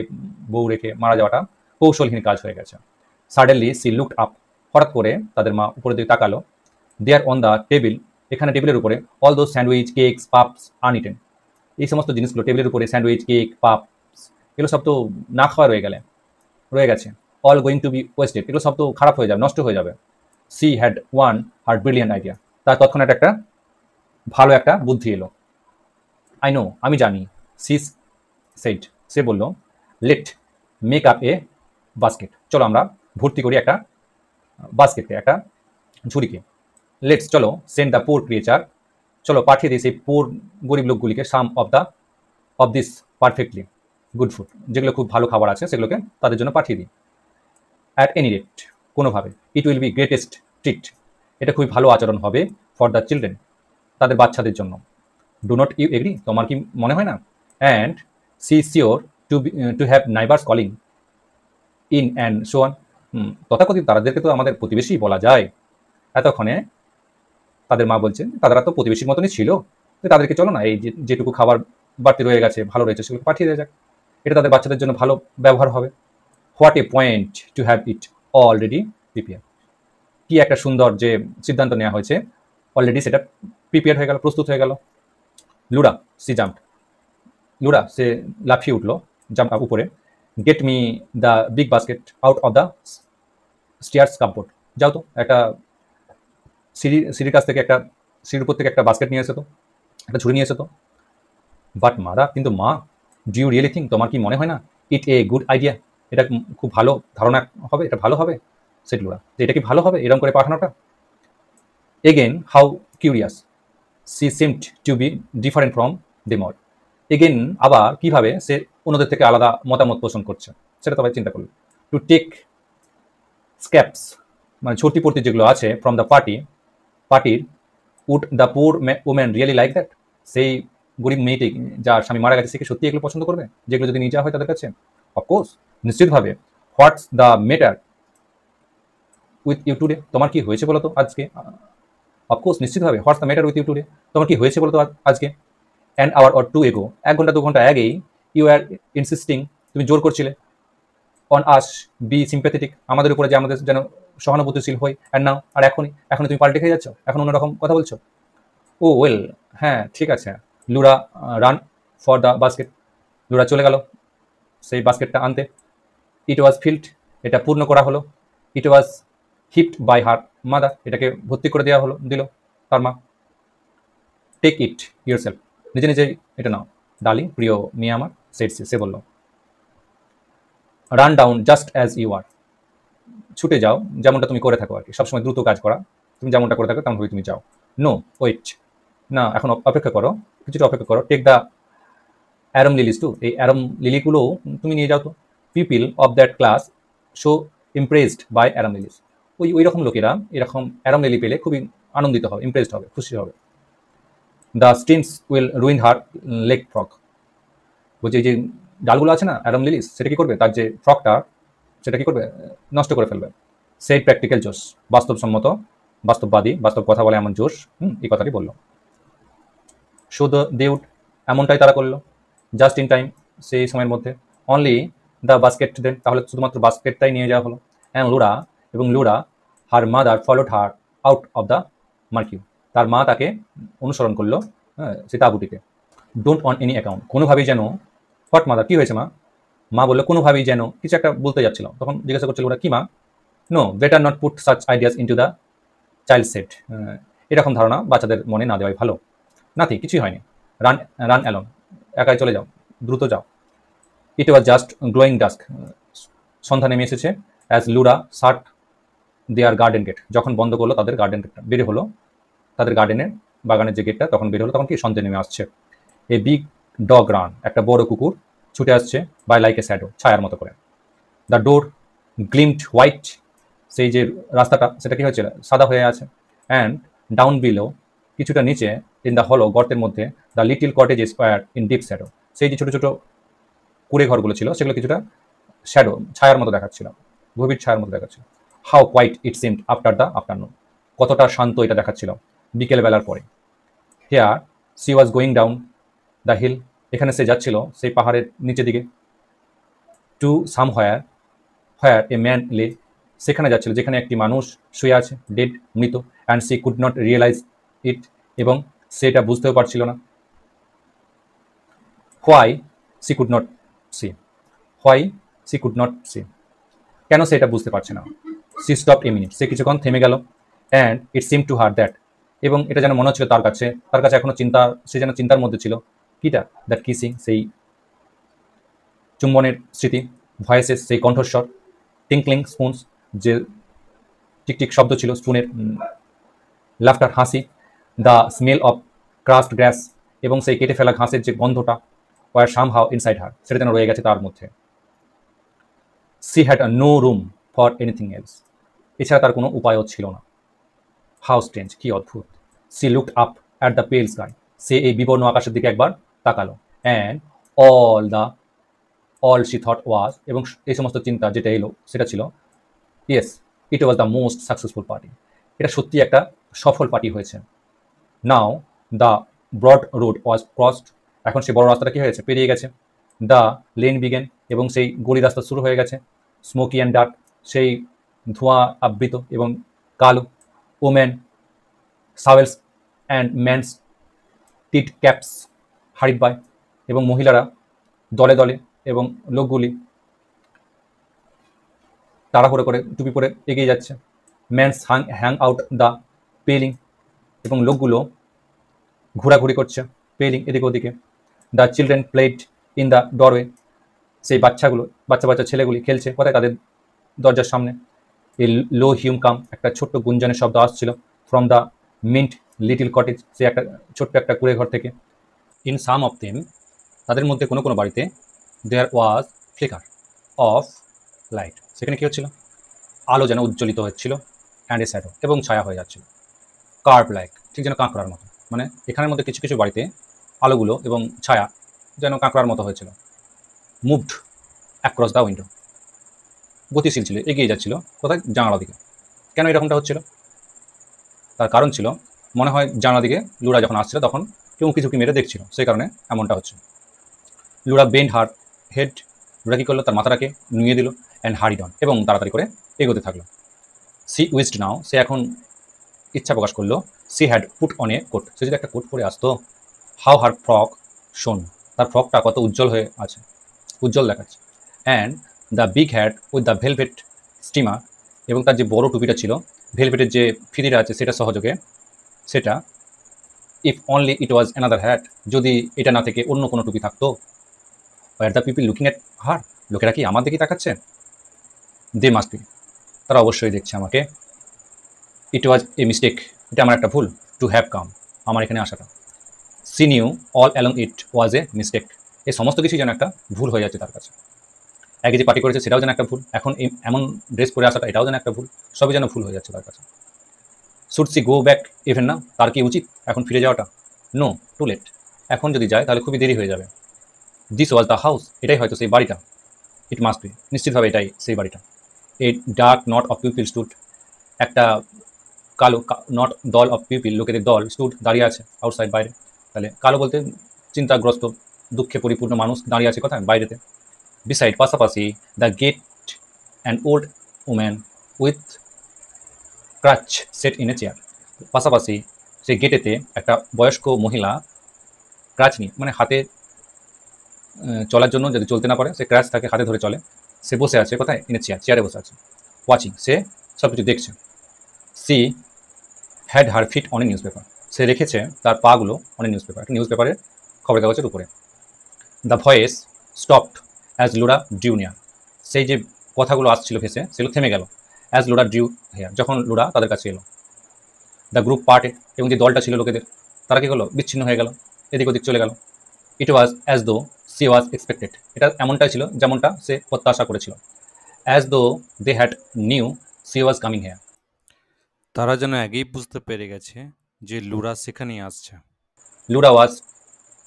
বউ রেখে মারা যাওয়াটা কৌশলহীন কাজ হয়ে গেছে। সাডেনলি সি লুকড আপ, হঠাৎ করে তাদের মা উপরের দিকে তাকালো। দেয়ার অন দ্য টেবিল, এখানে টেবিলের উপরে, অল দোজ স্যান্ডউইচ, কেকস, পাপস আনইটেন। এই সমস্ত জিনিসগুলো টেবিলের উপরে, স্যান্ডউইচ, কেক, পাপস, এগুলো সব তো না খাওয়া রয়ে গেছে। All going to be wasted, এগুলো সব তো খারাপ হয়ে যাবে, নষ্ট হয়ে যাবে। She had one her brilliant idea, তার তৎক্ষণাৎ একটা ভালো একটা বুদ্ধি এলো। আই নো, আমি জানি। সি সেড, সে বলল, let make up a basket, চলো আমরা ভর্তি করি একটা বাস্কেটকে, একটা ঝুড়িকে। লেটস, চলো, সেন্ড দ্য পোর ক্রিয়েচার, চলো পাঠিয়ে দিই সেই পোর গরিব লোকগুলিকে, some of this perfectly good food, যেগুলো খুব ভালো খাবার আছে সেগুলোকে তাদের জন্য পাঠিয়ে দিই। অ্যাট এনি রেট, কোনোভাবে। It will be greatest treat, এটা খুবই ভালো আচরণ হবে ফর দ্য চিলড্রেন, তাদের বাচ্চাদের জন্য। ডু নট ইউ এগ্রি, তোমার কি মনে হয় না? And she sure to have neighbours calling in and so on. তথাকথিত তাদেরকে তো আমাদের প্রতিবেশী বলা যায়। এতক্ষণে তাদের মা বলছে তারা তো প্রতিবেশীর মতনই ছিল, তো তাদেরকে চলো না এই যেটুকু খাবার বাড়তি রয়ে গেছে, ভালো রয়েছে, সেগুলো পাঠিয়ে দেওয়া যাক, এটা তাদের বাচ্চাদের জন্য ভালো ব্যবহার হবে। What a point to have it already prepare, কি একটা সুন্দর যে সিদ্ধান্ত নেওয়া হয়েছে, অলরেডি সেটা প্রিপেয়ার হয়ে গেল, প্রস্তুত হয়ে গেল। লুরা সি জাম্পড, লুরা সে লাফিয়ে উঠলো, জাম্প আপ উপরে। Get me the big basket out of the stairs cupboard, যাও তো একটা সিঁড়ির কাছ থেকে, একটা সিঁড়ির উপর থেকে একটা বাস্কেট নিয়ে এসে তো, একটা ঝুড়ি নিয়ে এসে তো। বাট মাদার, কিন্তু মা, ডু ইউ রিয়েলি থিঙ্ক, তোমার কি মনে হয় না, ইট এ গুড আইডিয়া, এটা খুব ভালো ধারণা হবে, এটা ভালো হবে? সেট লুরা, যে এটা কি ভালো হবে এরকম করে পাঠানোটা? Again how curious, she seemed to be different from them all. Again আবার কিভাবে সে অন্যদের থেকে আলাদা মতামত পোষণ করছে সেটা সবাই চিন্তা করলো। টু টেক স্ক্যাপস, মানে ছর্তি পড়তি যেগুলো আছে, ফ্রম দ্য পার্টির, would the poor woman really like that, সেই গরিব মেয়েটি যার স্বামী মারা গেছে, সে কি সত্যি এগুলো পছন্দ করবে যেগুলো যদি নিয়ে যাওয়া হয় তাদের কাছে? অফকোর্স, নিশ্চিতভাবে। What's the matter with you today, তোমার কি হয়েছে বলো তো আজকে? অফকোর্স, নিশ্চিতভাবে। What's the matter with you today, তোমার কি হয়েছে বলো তো আজকে? অ্যান আওয়ার অর টু এগো, 1 ঘন্টা 2 ঘন্টা আগেই, ইউ আর ইনসিস্টিং, তুমি জোর করছিলে, অন আস বি সিম্প্যাথেটিক, আমাদের উপরে যে আমাদের যেন সহানুভূতিশীল হই। অ্যান্ড নাও, আর এখনই তুমি পাল্টে খেয়ে যাচ্ছ, এখন অন্যরকম কথা বলছো। ও ওয়েল, হ্যাঁ ঠিক আছে। লুরা রান ফর দ্য বাস্কেট, লুরা চলে গেল সেই বাস্কেটটা আনতে। ইট ওয়াজ ফিল্ড, এটা পূর্ণ করা হলো। ইট ওয়াজ হিপড বাই হার মাদার, এটাকে ভর্তি করে দেওয়া দিল তার মা। টেক ইট ইউর সেলফ, নিজে নিজেই এটা নাও ডার্লিং, প্রিয় মেয়ে আমার, সে বলল। Run down just as you are, ছুটে যাও যেমনটা তুমি করে থাকো আর কি, সবসময় দ্রুত কাজ করা, তুমি যেমনটা করে থাকো তেমনভাবে তুমি যাও। নো ওয়েট, না এখন অপেক্ষা করো, কিছুটা অপেক্ষা করো। Take the arum lilies too, এই অ্যারম লিলিগুলো তুমি নিয়ে যাও তো। People of that class so impressed by arum lilies, ওই রকম লোকেরা এরকম অ্যারম লিলি পেলে খুবই আনন্দিত হবে, ইমপ্রেসড হবে, খুশি হবে। The steams will ruin her leg frock, বলছে এই যে ডালগুলো আছে না অ্যারম লিলিস, সেটা কি করবে, তার যে ফ্রকটা সেটা কি করবে, নষ্ট করে ফেলবে। সেই প্র্যাকটিক্যাল জোশ, বাস্তবসম্মত, বাস্তববাদী, বাস্তব কথা বলে এমন জোশ, এই কথাটি বললো। শুধু দেউড, এমনটাই তারা করলো। জাস্ট ইন টাইম, সেই সময়ের মধ্যে। অনলি দ্য বাস্কেট দেন, তাহলে শুধুমাত্র বাস্কেটটাই নিয়ে যাওয়া হলো। অ্যান্ড লুরা, এবং Laura her mother followed her out of the marquee, তার মা তাকে অনুসরণ করলো, হ্যাঁ, সেই তাঁবুটিতে। ডোন্ট অন এনি অ্যাকাউন্ট, কোনোভাবেই যেন, হোয়াট মাদার, কী হয়েছে মা? মা বললো কোনোভাবেই যেন, কিছু একটা বলতে যাচ্ছিল, তখন জিজ্ঞাসা করছিল ওরা কি মা? No, better not put such ideas into the child set, এরকম ধারণা বাচ্চাদের মনে না দেওয়াই ভালো। নাথি, কিছুই হয়নি। রান রান অ্যালন, একাই চলে যাও, দ্রুত যাও। It was just glowing dusk, সন্ধ্যা নেমে এসেছে। As Laura shut their garden gate, যখন বন্ধ করলো তাদের গার্ডেন গেটটা, বের হলো তাদের গার্ডেনের, বাগানের যে গেটটা, তখন বের হলো, তখন কি সন্ধ্যা নেমে আসছে। এ বিগ ডগ রান, একটা বড় কুকুর ছুটে আসছে, বাই লাইক এ শ্যাডো, ছায়ার মতো করে। দ্য ডোর গ্লিমড হোয়াইট, সেই যে রাস্তাটা সেটা কি হয়েছিল, সাদা হয়ে আছে। অ্যান্ড ডাউন বিলো, কিছুটা নিচে, ইন দ্য হলো, গর্তের মধ্যে, the little cottage square in deep shadow, সেই যে ছোটো ছোটো কুড়ে ঘরগুলো ছিল সেগুলো কিছুটা শ্যাডো, ছায়ার মতো দেখাচ্ছিল, গভীর ছায়ার মতো দেখাচ্ছিল। How quiet it seemed after the afternoon, কতটা শান্ত এটা দেখাচ্ছিল বিকেলবেলার পরে। Here she was going down the hill, এখানে সে যাচ্ছিল সেই পাহাড়ের নিচের দিকে। To some where a man লে, সেখানে যাচ্ছিল যেখানে একটি মানুষ শুয়ে আছে, ডেড, মৃত। And she could not realise it, এবং সেটা বুঝতেও পারছিল না। Why she could not see, why she could not see, কেন সে এটা বুঝতে পারছে না। সি স্টপ এ মিনিট, সে কিছুক্ষণ থেমে গেল। And it seem to her that, এবং এটা যেন মনে হচ্ছিল তার কাছে এখনো চিন্তা, সে যেন চিন্তার মধ্যে ছিল। কিটা? দ্যাট কিসিং, সেই চুম্বনের স্মৃতি। ভয়েসেস, সেই কণ্ঠস্বর। টিঙ্কলিং স্পুনস, যে টিকটিক শব্দ ছিল স্পুনের। লাফটার, হাসি। The smell of crushed grass, এবং সেই কেটে ফেলা ঘাসের যে গন্ধটা। Were somehow inside her, সেটা যেন রয়ে গেছে তার মধ্যে। She had no room for anything else, এছাড়া তার কোনো উপায়ও ছিল না। হাউ স্ট্রেঞ্জ, কি অদ্ভুত। She looked up at the pale sky, সে এই বিবর্ণ আকাশের দিকে একবার তাকালো। And all she thought was, এবং এই সমস্ত চিন্তা যেটা এলো সেটা ছিল, yes, it was the most successful party, এটা সত্যি একটা সফল পার্টি হয়েছে। Now the broad road was crossed, এখন সেই বড় রাস্তাটা কি হয়েছে, পেরিয়ে গেছে। দ্য লেন বিগেন, এবং সেই গলি রাস্তা শুরু হয়ে গেছে। স্মোকি অ্যান্ড ডার্ক, সেই ধোঁয়া আবৃত এবং কালো। Women shawls and men's tweed caps hurried by, এবং মহিলারা দলে দলে এবং লোকগুলি তাড়াহুড়ো করে টুপি পরে এগিয়ে যাচ্ছে। Men's hang out the paling, এবং লোকগুলো ঘোরাঘুরি করছে পেলিং এদিকে ওদিকে। The children played in the doorway, সেই বাচ্চা ছেলেগুলি খেলছে কোথায়, তাদের দরজার সামনে। এই লো হিউম কাম, একটা ছোট্ট গুঞ্জনের শব্দ আসছিল from the mean little cottage, সে একটা ছোট্ট একটা কুড়ে ঘর থেকে। ইন সাম অফ দেম, তাদের মধ্যে কোনো কোনো বাড়িতে, দেয়ার ওয়াজ ফ্লিকার অফ লাইট, সেখানে কী হচ্ছিল, আলো যেন উজ্জ্বলিত হচ্ছিল। অ্যান্ড এ শ্যাডো, এবং ছায়া হয়ে যাচ্ছিল। কার্ভ লাইক, ঠিক যেন কাঁকড়ার মতো, মানে এখানের মধ্যে কিছু কিছু বাড়িতে আলোগুলো এবং ছায়া যেন কাঁকড়ার মতো হয়েছিল। মুভড অ্যাক্রস দ্য উইন্ডো, গতিশীল ছিল, এগিয়ে যাচ্ছিল কোথায়, জানালা দিকে। কেন এরকমটা হচ্ছিল? তার কারণ ছিল, মনে হয় জানালা দিকে লুড়া যখন আসছিল তখন কেউ উঁকি ঝুঁকি মেরে দেখছিল, সেই কারণে এমনটা হচ্ছে। লুড়া বেন্ড হার হেড, লুড়া কী করলো, তার মাথাটাকে নুয়ে দিল। অ্যান্ড হারিড অন, এবং তাড়াতাড়ি করে এগোতে থাকলো। সি উইস্ট নাও, সে এখন ইচ্ছা প্রকাশ করলো। She had put on a coat, সে যদি একটা কোট পরে আসতো। হাউ হার ফ্রক শোন, তার ফ্রকটা কত উজ্জ্বল হয়ে আছে, উজ্জ্বল দেখাচ্ছে। And the big hat with the velvet steamer, এবং তার যে বড় টুপিটা ছিল, ভেলভেটের যে ফিতিটা আছে সেটা সহযোগে, সেটা। If only it was another hat, যদি এটা না থেকে অন্য কোনো টুপি থাকতো। Were the people looking at her, লোকেরা কি আমার দিকেই তাকাচ্ছে? দে মাস্ট বি, তারা অবশ্যই দেখছে আমাকে। ইট ওয়াজ এ মিস্টেক, এটা আমার একটা ভুল। টু হ্যাভ কাম, আমার এখানে আসাটা। She knew all along it was a mistake, এই সমস্ত কিছুই যেন একটা ভুল হয়ে যাচ্ছে তার কাছে। আগে যে পার্টি করেছে সেটাও যেন একটা ভুল, এখন এমন ড্রেস পরে আসাটা এটাও যেন একটা ভুল, সবই যেন ভুল হয়ে যাচ্ছে তার কাছে। Should see go back even না, তার কি উচিত এখন ফিরে যাওয়াটা? নো, টু লেট, এখন যদি যায় তাহলে খুবই দেরি হয়ে যাবে। দিস ওয়াজ দ্য হাউস, এটাই হয়তো সেই বাড়িটা। ইট মাস্ট বি, নিশ্চিতভাবে এটাই সেই বাড়িটা। A dark not of people stood, একটা কালো নট দল অফ পিপিল, লোকেদের দল, স্টুড দাঁড়িয়ে আছে, আউটসাইড বাইরে। তাহলে কালো বলতে চিন্তাগ্রস্ত দুঃখে পরিপূর্ণ মানুষ দাঁড়িয়ে আছে কোথায়, বাইরেতে। বিসাইড, পাশাপাশি, the gate and old woman with crutch set in a chair. পাশাপাশি সেই গেটেতে একটা বয়স্ক মহিলা ক্রাচ নিয়ে, মানে হাতে চলার জন্য যদি চলতে না পারে সে ক্রাচ তাকে হাতে ধরে চলে, সে বসে আছে কোথায়, ইন এ চেয়ার, চেয়ারে বসে আছে। ওয়াচিং, সে সব কিছু দেখছে। She had her feet on a newspaper, সে রেখেছে তার পাগুলো অনেক নিউজ পেপার, একটা নিউজ পেপারের খবরের কাগজের উপরে। The voice stopped as Laura drew near, সেই যে কথাগুলো আসছিল ভেসে সেগুলো থেমে গেল। অ্যাজ লুরা ডিউ হেয়ার, যখন লুরা তাদের কাছে এলো। দ্য গ্রুপ পার্টেড, এবং যে দলটা ছিল লোকেদের তারা কী হলো, বিচ্ছিন্ন হয়ে গেল, এদিক ওদিক চলে গেল। It was as though she was expected, এটা এমনটাই ছিল যেমনটা সে প্রত্যাশা করেছিল। As though they had knew she was coming here, তারা যেন আগেই বুঝতে পেরে গেছে যে লুরা সেখানেই আসছে। লুরা ওয়াজ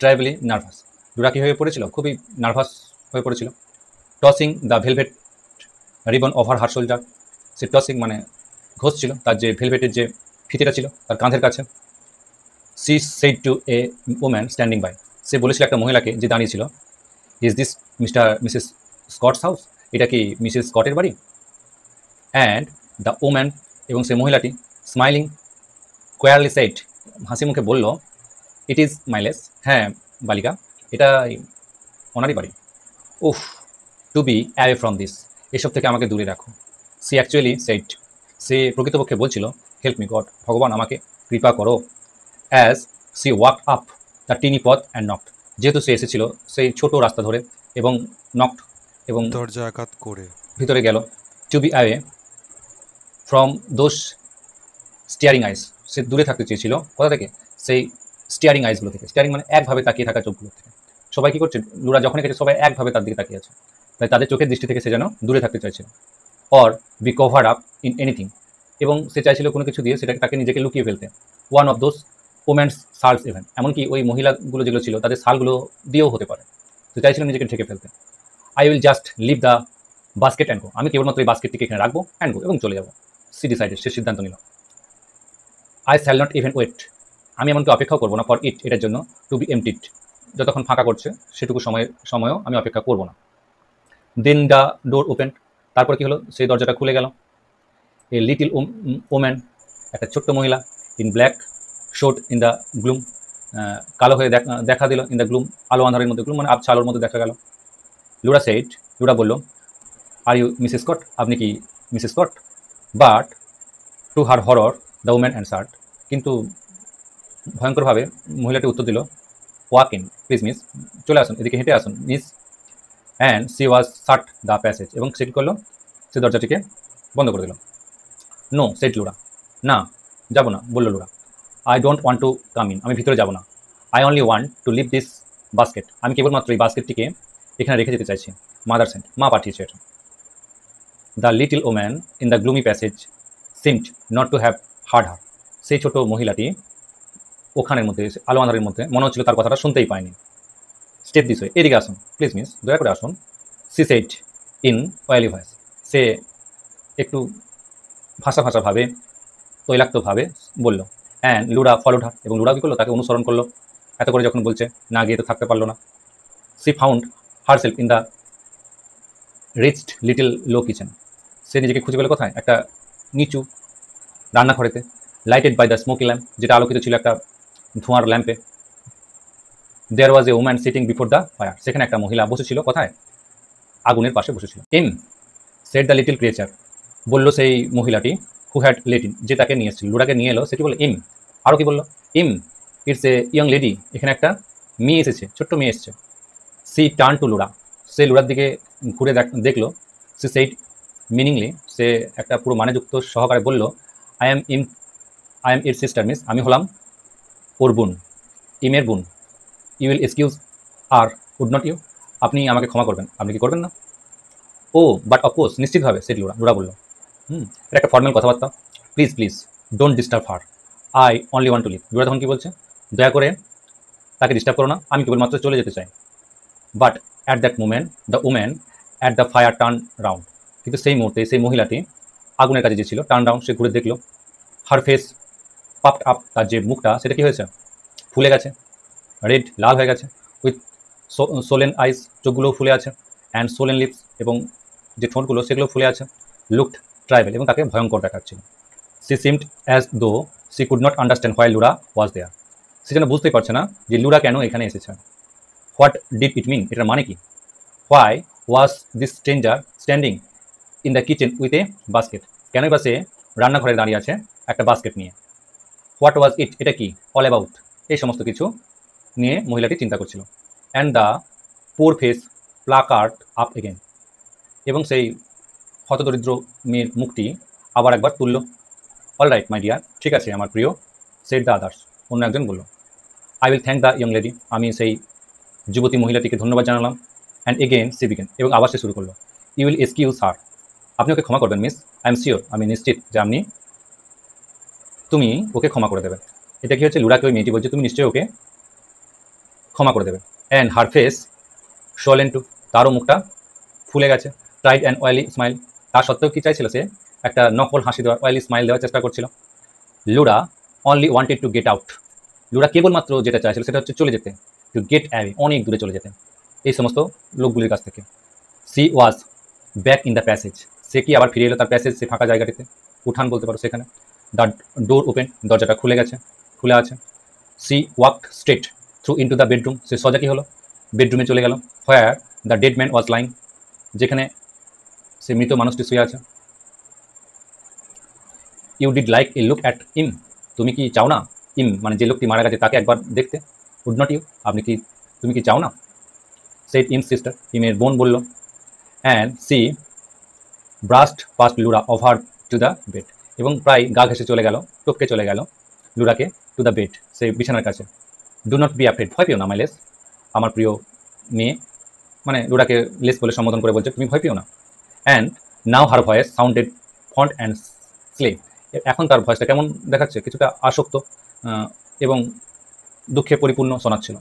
ট্রাইভেলি নার্ভাস, লুরা কী হয়ে পড়েছিল, খুবই নার্ভাস হয়ে পড়েছিল। Tossing the velvet ribbon over her shoulder, say tossing মানে ঘষছিল তার যে ভেলভেটের যে ফিতেটা ছিল তার কাঁধের কাছে। She said to a woman standing by, সে বলেছিল একটা মহিলাকে যে দাঁড়িয়েছিল, is this Mrs Scott's house, এটা কি মিসেস স্কটের বাড়ি? অ্যান্ড দ্য ওম্যান, এবং সে মহিলাটি স্মাইলিং কোয়ারলি সেড, হাসি মুখে বলল, ইট ইজ মাইলেস, হ্যাঁ বালিকা, এটা ওনারই বাড়ি। উফ, to be away from this, এসব থেকে আমাকে দূরে রাখো। সি অ্যাকচুয়ালি সেড, সে প্রকৃতপক্ষে বলছিল, হেল্প মি গড, ভগবান আমাকে কৃপা করো। As she walk up the tiny পথ অ্যান্ড নকড, যেহেতু সে এসেছিল সেই ছোট রাস্তা ধরে এবং নকড, এবং দরজা আঘাত করে ভিতরে গেল। To be away from those staring eyes, সে দূরে থাকতে চেয়েছিল কোথা থেকে, সেই স্টিয়ারিং আইসগুলো থেকে। স্টিয়ারিং মানে একভাবে তাকিয়ে থাকা চোখগুলো থেকে। সবাই কী করছে, লুরা যখনই গেছে সবাই একভাবে তার দিকে তাকিয়ে আছে, তাই তাদের চোখের দৃষ্টি থেকে সে যেন দূরে থাকতে চাইছিল। Or be cover up in anything, এবং সে চাইছিল কোনো কিছু দিয়ে সেটাকে তাকে নিজেকে লুকিয়ে ফেলতে। One of those women's shawls even, এমনকি ওই মহিলাগুলো যেগুলো ছিল তাদের শালগুলো দিয়েও হতে পারে, তো চাইছিল নিজেকে ঢেকে ফেলতে। I will just leave the basket and go, আমি কেবলমাত্র এই বাস্কেটটিকে এখানে রাখবো অ্যান্ড গো, এবং চলে যাবো। সি ডিসাইডেড, সে সিদ্ধান্ত নিল। I shall not even wait, আমি এমনকি অপেক্ষাও করবো না, ফর ইট, এটার জন্য, টু বি এমটিড, যতক্ষণ ফাঁকা করছে সেটুকু সময়ও আমি অপেক্ষা করবো না। দেন দ্য ডোর ওপেন, তারপর কি হলো, সেই দরজাটা খুলে গেল। এ লিটিল ওম্যান, একটা ছোট্ট মহিলা, in black showed in the gloom, কালো হয়ে দেখা দিল, ইন দ্য গ্লুম, আলো আন্ধারের মধ্যে, গ্লুম মানে আবছা আলোর মধ্যে দেখা গেল। লুরা সেইড, লুরা বলল, আর ইউ মিসেস স্কট, আপনি কি Mrs Scott? But to her horror the woman answered, কিন্তু ভয়ঙ্করভাবে মহিলাটি উত্তর দিল, ওয়াক ইন প্লিজ মিস, চলে আসুন, এদিকে হেঁটে আসুন miss. And C was shut the passage, এবং সে কী করলো, সে দরজাটিকে বন্ধ করে দিল। নো সেড লুরা, না যাবো না, বলল লুরা। I don't want to come in, আমি ভিতরে যাবো না। I only want to leave this basket, আমি কেবলমাত্র এই বাস্কেটটিকে এখানে রেখে যেতে চাইছি, মাদার সেন্ট, মা পাঠিয়েছে এটা। The little woman in the gloomy passage seemed not to have heard her, সেই ছোট মহিলাটি ওখানের মধ্যে আলো আঁধারের মধ্যে মনে হচ্ছিল তার কথাটা শুনতেই পায়নি। স্টেপ দিস ওয়ে, এদিকে আসুন প্লিজ মিস, দয়া করে আসুন। She said in oily voice, সে একটু ভাষা ভাষাভাবে তৈলাক্তভাবে বলল। অ্যান্ড লুরা ফলোড হার, এবং লুরা কী করলো, তাকে অনুসরণ করলো। এত করে যখন বলছে, না গিয়ে তো থাকতে পারলো না। She found herself in the wretched little low kitchen, সে নিজেকে খুঁজে পেল কোথায়, একটা নিচু রান্নাঘরেতে। Lighted by the smoky lamp, যেটা আলোকিত ছিল একটা ধোঁয়ার ল্যাম্পে। There was a woman sitting before the fire, সেখানে একটা মহিলা বসেছিল কোথায়, আগুনের পাশে বসেছিল। Em said the little creature, বলল সেই মহিলাটি, হু হ্যাড লেট ইন, যে তাকে নিয়ে এসেছিল, লুরাকে নিয়ে এলো, সেটি বললো ইম। আরও কি বললো, ইম ইটস এ ইয়ং লেডি, এখানে একটা মেয়ে এসেছে, ছোট্ট মেয়ে এসেছে। সি টার্ন টু লুরা, সে লুরার দিকে ঘুরে দেখলো। সে সেইড মিনিংলি, সে একটা পুরো মানেযুক্ত সহকারে বলল, I am it sister miss, আমি হলাম ওর বোন, ইমের বোন। You will excuse her would not you, আপনি আমাকে ক্ষমা করবেন, আপনি কি করবেন না? ও বাট অফকোর্স, নিশ্চিতভাবে, সেট লুরা, লুরা বলল। এটা একটা ফর্মাল কথাবার্তা। Please please don't disturb her, I only want to leave, Laura তখন কি বলছে, দয়া করে তাকে ডিস্টার্ব করো না, আমি কেবলমাত্র চলে যেতে চাই। But at that moment the woman at the fire turn round, কিন্তু সেই মুহূর্তে সেই মহিলাটি আগুনের কাছে যে ছিল, টার্ন রাউন্ড, সে ঘুরে দেখলো। হার ফেস পাপড আপ, তার যে মুখটা সেটা কি হয়েছে, ফুলে গেছে, রেড, লাল হয়ে গেছে, উইথ সোলেন আইস, চোখগুলো ফুলে আছে, অ্যান্ড সোলেন লিপস, এবং যে ঠোঁটগুলো সেগুলো ফুলে আছে, লুকড ট্রাইবেল, এবং তাকে ভয়ঙ্কর দেখাচ্ছিল। She seemed as though she could not understand why Laura was there. সে যেন বুঝতেই পারছে না যে লুরা কেন এখানে এসেছে। হোয়াট ডিড ইট মিন, এটার মানে কি? Why was this stranger standing in the kitchen with a basket, কেনই বা সে রান্নাঘরে দাঁড়িয়ে আছে একটা বাস্কেট নিয়ে। হোয়াট ওয়াজ ইট, এটা কি? অল অ্যাবাউট, এই সমস্ত কিছু নিয়ে মহিলাটি চিন্তা করছিল। And the poor face placard up again, এবং সেই হতদরিদ্র মেয়ের মুখটি আবার একবার তুলল। অল রাইট মাই ডিয়ার, ঠিক আছে আমার প্রিয়, সেড দ্য আদার্স, অন্য একজন বলল। I will thank the young lady, আমি সেই যুবতী মহিলাটিকে ধন্যবাদ জানালাম। অ্যান্ড এগেন সি বিগেন, এবং আবার সে শুরু করলো। ইউ উইল এক্সকিউজ হার, আপনি ওকে ক্ষমা করবেন মিস, আই এম শিওর, আমি নিশ্চিত যে তুমি ওকে ক্ষমা করে দেবে। এটা কি হচ্ছে? লুরাকে ওই মেয়েটি বলছে তুমি নিশ্চয়ই ওকে ক্ষমা করে দেবে। অ্যান্ড হার ফেস শোলেন টু, তারও মুখটা ফুলে গেছে। ট্রাইড অ্যান্ড অয়েলি স্মাইল, তা সত্ত্বেও কি চাইছিল সে? একটা নকল হাসি দেওয়ার, অয়েলি স্মাইল দেওয়ার চেষ্টা করছিল। Laura only wanted to get out, Laura কেবলমাত্র যেটা চাইছিল সেটা হচ্ছে চলে যেতে, টু গেট অ্যাওয়ে, অনেক দূরে চলে যেতে এই সমস্ত লোকগুলির কাছ থেকে। She was back in the passage, সে কি আবার ফিরে এলো তার প্যাসেজ, সে ফাঁকা জায়গাটিতে, উঠান বলতে পারো সেখানে। দ্য ডোর ওপেন, দরজাটা খুলে গেছে, খুলে আছে। She walked straight through into the bedroom, সে সোজা কি হলো? বেডরুমে চলে গেল। Where the dead man was lying, যেখানে সে মৃত মানুষটি শুয়ে আছে। You did like a look at him, তুমি কি চাও না? ইম মানে যে লোকটি মারা গেছে তাকে একবার দেখতে। উড নট ইউ, তুমি কি চাও না? সেড ইম সিস্টার, ইমের বোন বলল। And she brushed past Laura over to the bed, এবং প্রায় গা ঘেঁষে চলে গেল, টপকে চলে গেল লুরাকে টু দ্য বেড, সেই বিছানার কাছে। ডু নট বি অ্যাফ্রেড, ভয় পেও না মাই লেস, আমার প্রিয় মেয়ে, মানে লুরাকে লেস বলে সম্বোধন করে বলছে তুমি ভয় পেও না। And now her voice sounded font and slave, এখন তার ভয়েসটা কেমন দেখাচ্ছে? কিছুটা আসক্ত এবং দুঃখে পরিপূর্ণ শোনাচ্ছিল।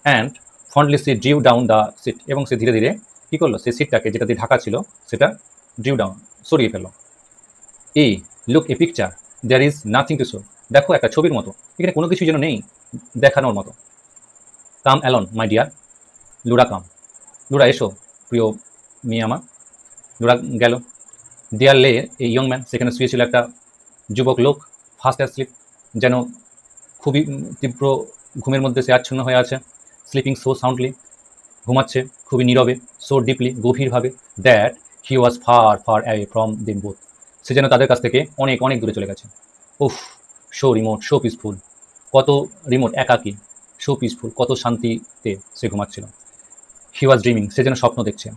And fondly she drew down the sheet, এবং সে ধীরে ধীরে কী করলো? সে সিটটাকে যেটা দিয়ে ঢাকা ছিল সেটা ড্রিউ ডাউন, সরিয়ে ফেললো। A look a picture, there is nothing to show, দেখো একটা ছবির মতো, এখানে কোনো কিছুই যেন নেই দেখানোর মতো। কাম অ্যালন মাই ডিয়ার, লুরা কাম, লুরা এসো প্রিয় মেয়ে আমার। লুরা গেল। দেয়ার লে এ ইয়ং ম্যান, সেখানে শুয়েছিল একটা যুবক লোক, ফার্স্ট অ্যাসলিপ, যেন খুবই তীব্র ঘুমের মধ্যে সে আচ্ছন্ন হয়ে আছে। স্লিপিং সো সাউন্ডলি, ঘুমাচ্ছে খুবই নীরবে, সো ডিপলি, গভীরভাবে, that he was far far away from them both, সে যেন তাদের কাছ থেকে অনেক অনেক দূরে চলে গেছে। উফ, শো রিমোট, শো পিসফুল, কত রিমোট, একাকী, শো পিসফুল, কত শান্তিতে সে ঘুমাচ্ছিল। হি ওয়াজ ড্রিমিং, সে যেন স্বপ্ন দেখছে।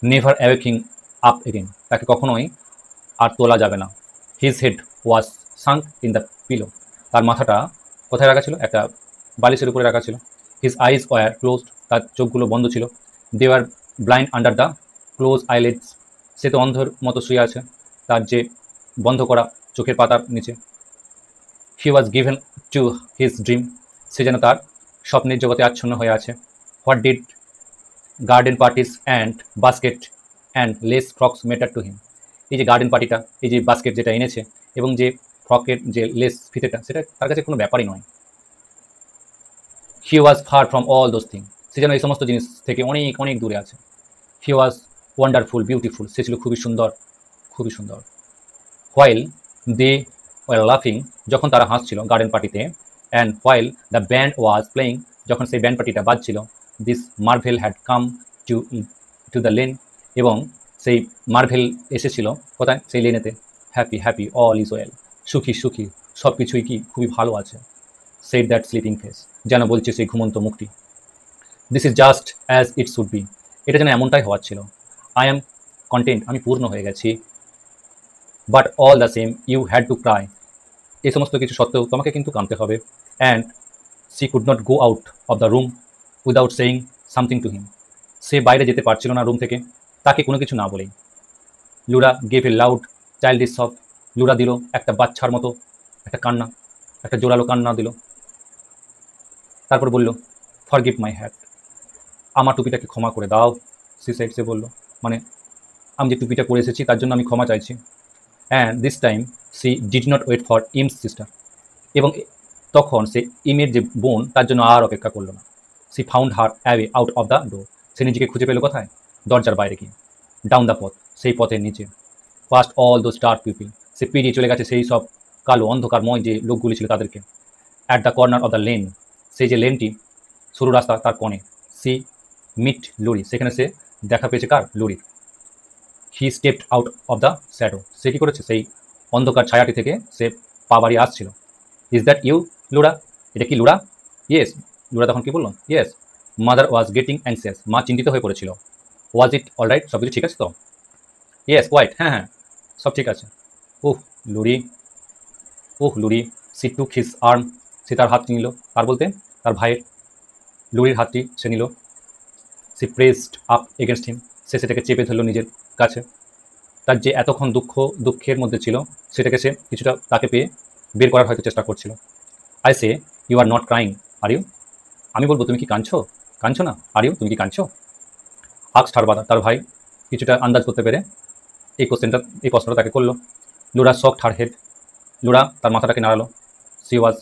নেভার অ্যাওয়েকিং আপ এগেন, তাকে কখনোই আর তোলা যাবে না। His head was sunk in the pillow, তার মাথাটা কোথায় রাখা ছিল? একটা বালিশের উপরে রাখা ছিল। হিজ আইজ ওয়ার ক্লোজড, তার চোখগুলো বন্ধ ছিল। They were blind under the close eyelids, সে তো অন্ধর মতো শুয়ে আছে তার যে বন্ধ করা চোখের পাতার নিচে। He was given to his dream, সে যেন তার স্বপ্নের জগতে আচ্ছন্ন হয়ে আছে। What did garden parties and basket and lace frocks matter to him, এই যে গার্ডেন পার্টিটা, এই যে বাস্কেট যেটা এনেছে, এবং যে ফ্রকের যে লেস ফিতেটা, সেটা তার কাছে কোনো ব্যাপারই নয়। He was far from all those thing, সে যেন এই সমস্ত জিনিস থেকে অনেক অনেক দূরে আছে। হি ওয়াজ ওয়ান্ডারফুল বিউটিফুল, সে ছিল খুবই সুন্দর, খুবই সুন্দর। হোয়াইল দে ওয়ার লাফিং, যখন তারা হাসছিল গার্ডেন পার্টিতে। And while the band was playing, যখন সেই ব্যান্ড পার্টিটা বাজছিল। This marvel had come to to the lane, এবং সেই মার্ভেল এসেছিল কোথায়? সেই লেনেতে। Happy happy all is well, সুখী সুখী, সব কিছুই কি খুবই ভালো আছে। সেড দ্যাট স্লিপিং ফেস, যেন বলছে সেই ঘুমন্ত মুখটি। This is just as it should be, এটা যেন এমনটাই হওয়ার ছিল। আই অ্যাম কন্টেন্ট, আমি পূর্ণ হয়ে গেছি। But all the same you had to cry, এই সমস্ত কিছু সত্ত্বেও তোমাকে কিন্তু কাঁদতে হবে। And she could not go out of the room without saying something to him, সে বাইরে যেতে পারছিল না রুম থেকে তাকে কোনো কিছু না বলেই। লুরা গেভ এ লাউড চাইল্ডিশ সব, লুরা দিল একটা বাচ্চার মতো একটা কান্না, একটা জোরালো কান্না দিল। তারপর বলল, ফরগিভ মাই হ্যাট, আমার টুপিটাকে ক্ষমা করে দাও। সে বলল, মানে আমি যে টুপিটা পরে এসেছি তার জন্য আমি ক্ষমা চাইছি। And this time she did not wait for Em's sister, এবং তখন সে ইমের যে বোন তার জন্য আর অপেক্ষা করলো না। She found her away out of the door, সে নিজেকে খুঁজে পেল কোথায়? দরজার বাইরে গিয়ে। ডাউন দ্য পথ, সেই পথের নিচে। First all those dark people, সে পেরিয়ে চলে গেছে সেই সব কালো অন্ধকারময় যে লোকগুলি ছিল তাদেরকে। At the corner of the lane, সেই যে লেনটি সরু রাস্তা তার কোণে। সি মিট লুরি, সেখানে সে দেখা পেয়েছে কার? লুরির। He stepped out of the shadow, সে কী করেছে? সেই অন্ধকার ছায়াটি থেকে সে পা বাড়িয়ে আসছিল। ইজ দ্যাট ইউ লুরা, এটা কি লুরা? ইয়েস, লুরা তখন কি বললো? ইয়েস। মাদার ওয়াজ গেটিং অ্যাংসিয়াস, মা চিন্তিত হয়ে পড়েছিল। ওয়াজ ইট অল রাইট, সব কিছু ঠিক আছে তো? ইয়েস কোয়াইট, হ্যাঁ হ্যাঁ সব ঠিক আছে। উহ lory, lory. C took his arm, সে তার হাত নিল, তার বলতে তার ভাইয়ের, লুরির হাতটি সে নিল। She pressed up against him, সে সেটাকে চেপে ধরল নিজের কাছে। তার যে এতক্ষণ দুঃখের মধ্যে ছিল সেটাকে সে কিছুটা তাকে পেয়ে বের করার হয়তো চেষ্টা করছিল। I say you are not crying, are you, আমি বলবো তুমি কি কাঁদছো? কাঁদছো না? আর ইউ, তুমি কি কাঁদছো? আক্সড হার বাদার, তার ভাই কিছুটা আন্দাজ করতে পেরে এই প্রশ্নটা তাকে করলো। লুরা শকড হার হেড, লুরা তার মাথাটাকে নাড়ালো। She was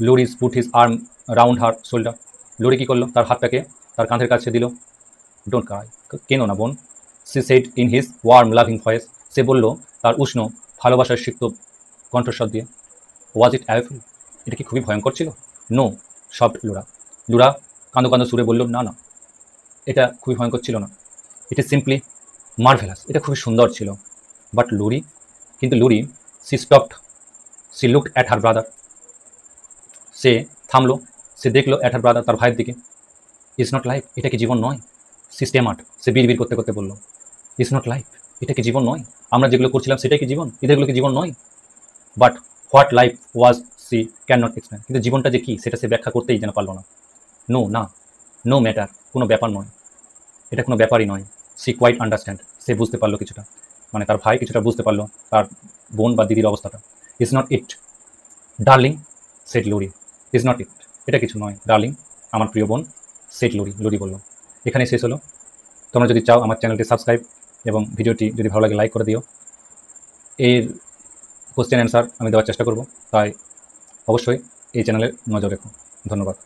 Laurie's put his arm round her shoulder, Laurie কী করলো? তার হাতটাকে তার কাঁধের কাছে দিল। ডোন্ট ক্রাই, কেনো না বোন। She said in his warm loving voice, সে বলল তার উষ্ণ ভালোবাসার সিক্ত কণ্ঠস্বর দিয়ে। ওয়াজ ইট অ্যাওয়েফুল, এটা কি খুবই ভয়ঙ্কর ছিল? নো সফট লুরা, লুরা কাঁদো কাঁদো সুরে বলল, না না এটা খুবই ভয়ঙ্কর ছিল না। ইট ইজ সিম্পলি মার্ভেলাস, এটা খুবই সুন্দর ছিল। বাট লুরি, কিন্তু Laurie, she stopped, she looked at her brother, সে থামলো, সে দেখলো অ্যাট হার ব্রাদার, তার ভাইয়ের দিকে। ইজ নট লাইফ, এটা কি জীবন নয়? সি স্টেমার্ড, সে বিড়বিড় করতে করতে বলল, ইজ নট লাইফ, এটা কি জীবন নয়? আমরা যেগুলো করছিলাম সেটাই কি জীবন? এদেরগুলো কি জীবন নয়? But what life was she can not explain, কিন্তু জীবনটা যে কী সেটা সে ব্যাখ্যা করতেই যেন পারল না। নো না, নো ম্যাটার, কোনো ব্যাপার নয়, এটা কোনো ব্যাপারই নয়। সি কোয়াইট আন্ডারস্ট্যান্ড, সে বুঝতে পারলো কিছুটা, মানে তার ভাই কিছুটা বুঝতে পারলো তার বোন বা দিদির অবস্থাটা। Is not it darling, said Laurie, is not it, এটা কিছু নয় ডার্লিং, আমার প্রিয় বোন, সেট লুরি, লুরি বলল। এখানে শেষ হলো। তোমরা যদি চাও আমার চ্যানেলটি সাবস্ক্রাইব এবং ভিডিওটি যদি ভালো লাগে লাইক করে দিও। এর কোশ্চেন অ্যান্সার আমি দেওয়ার চেষ্টা করব, তাই অবশ্যই এই চ্যানেলে নজর রেখো। ধন্যবাদ।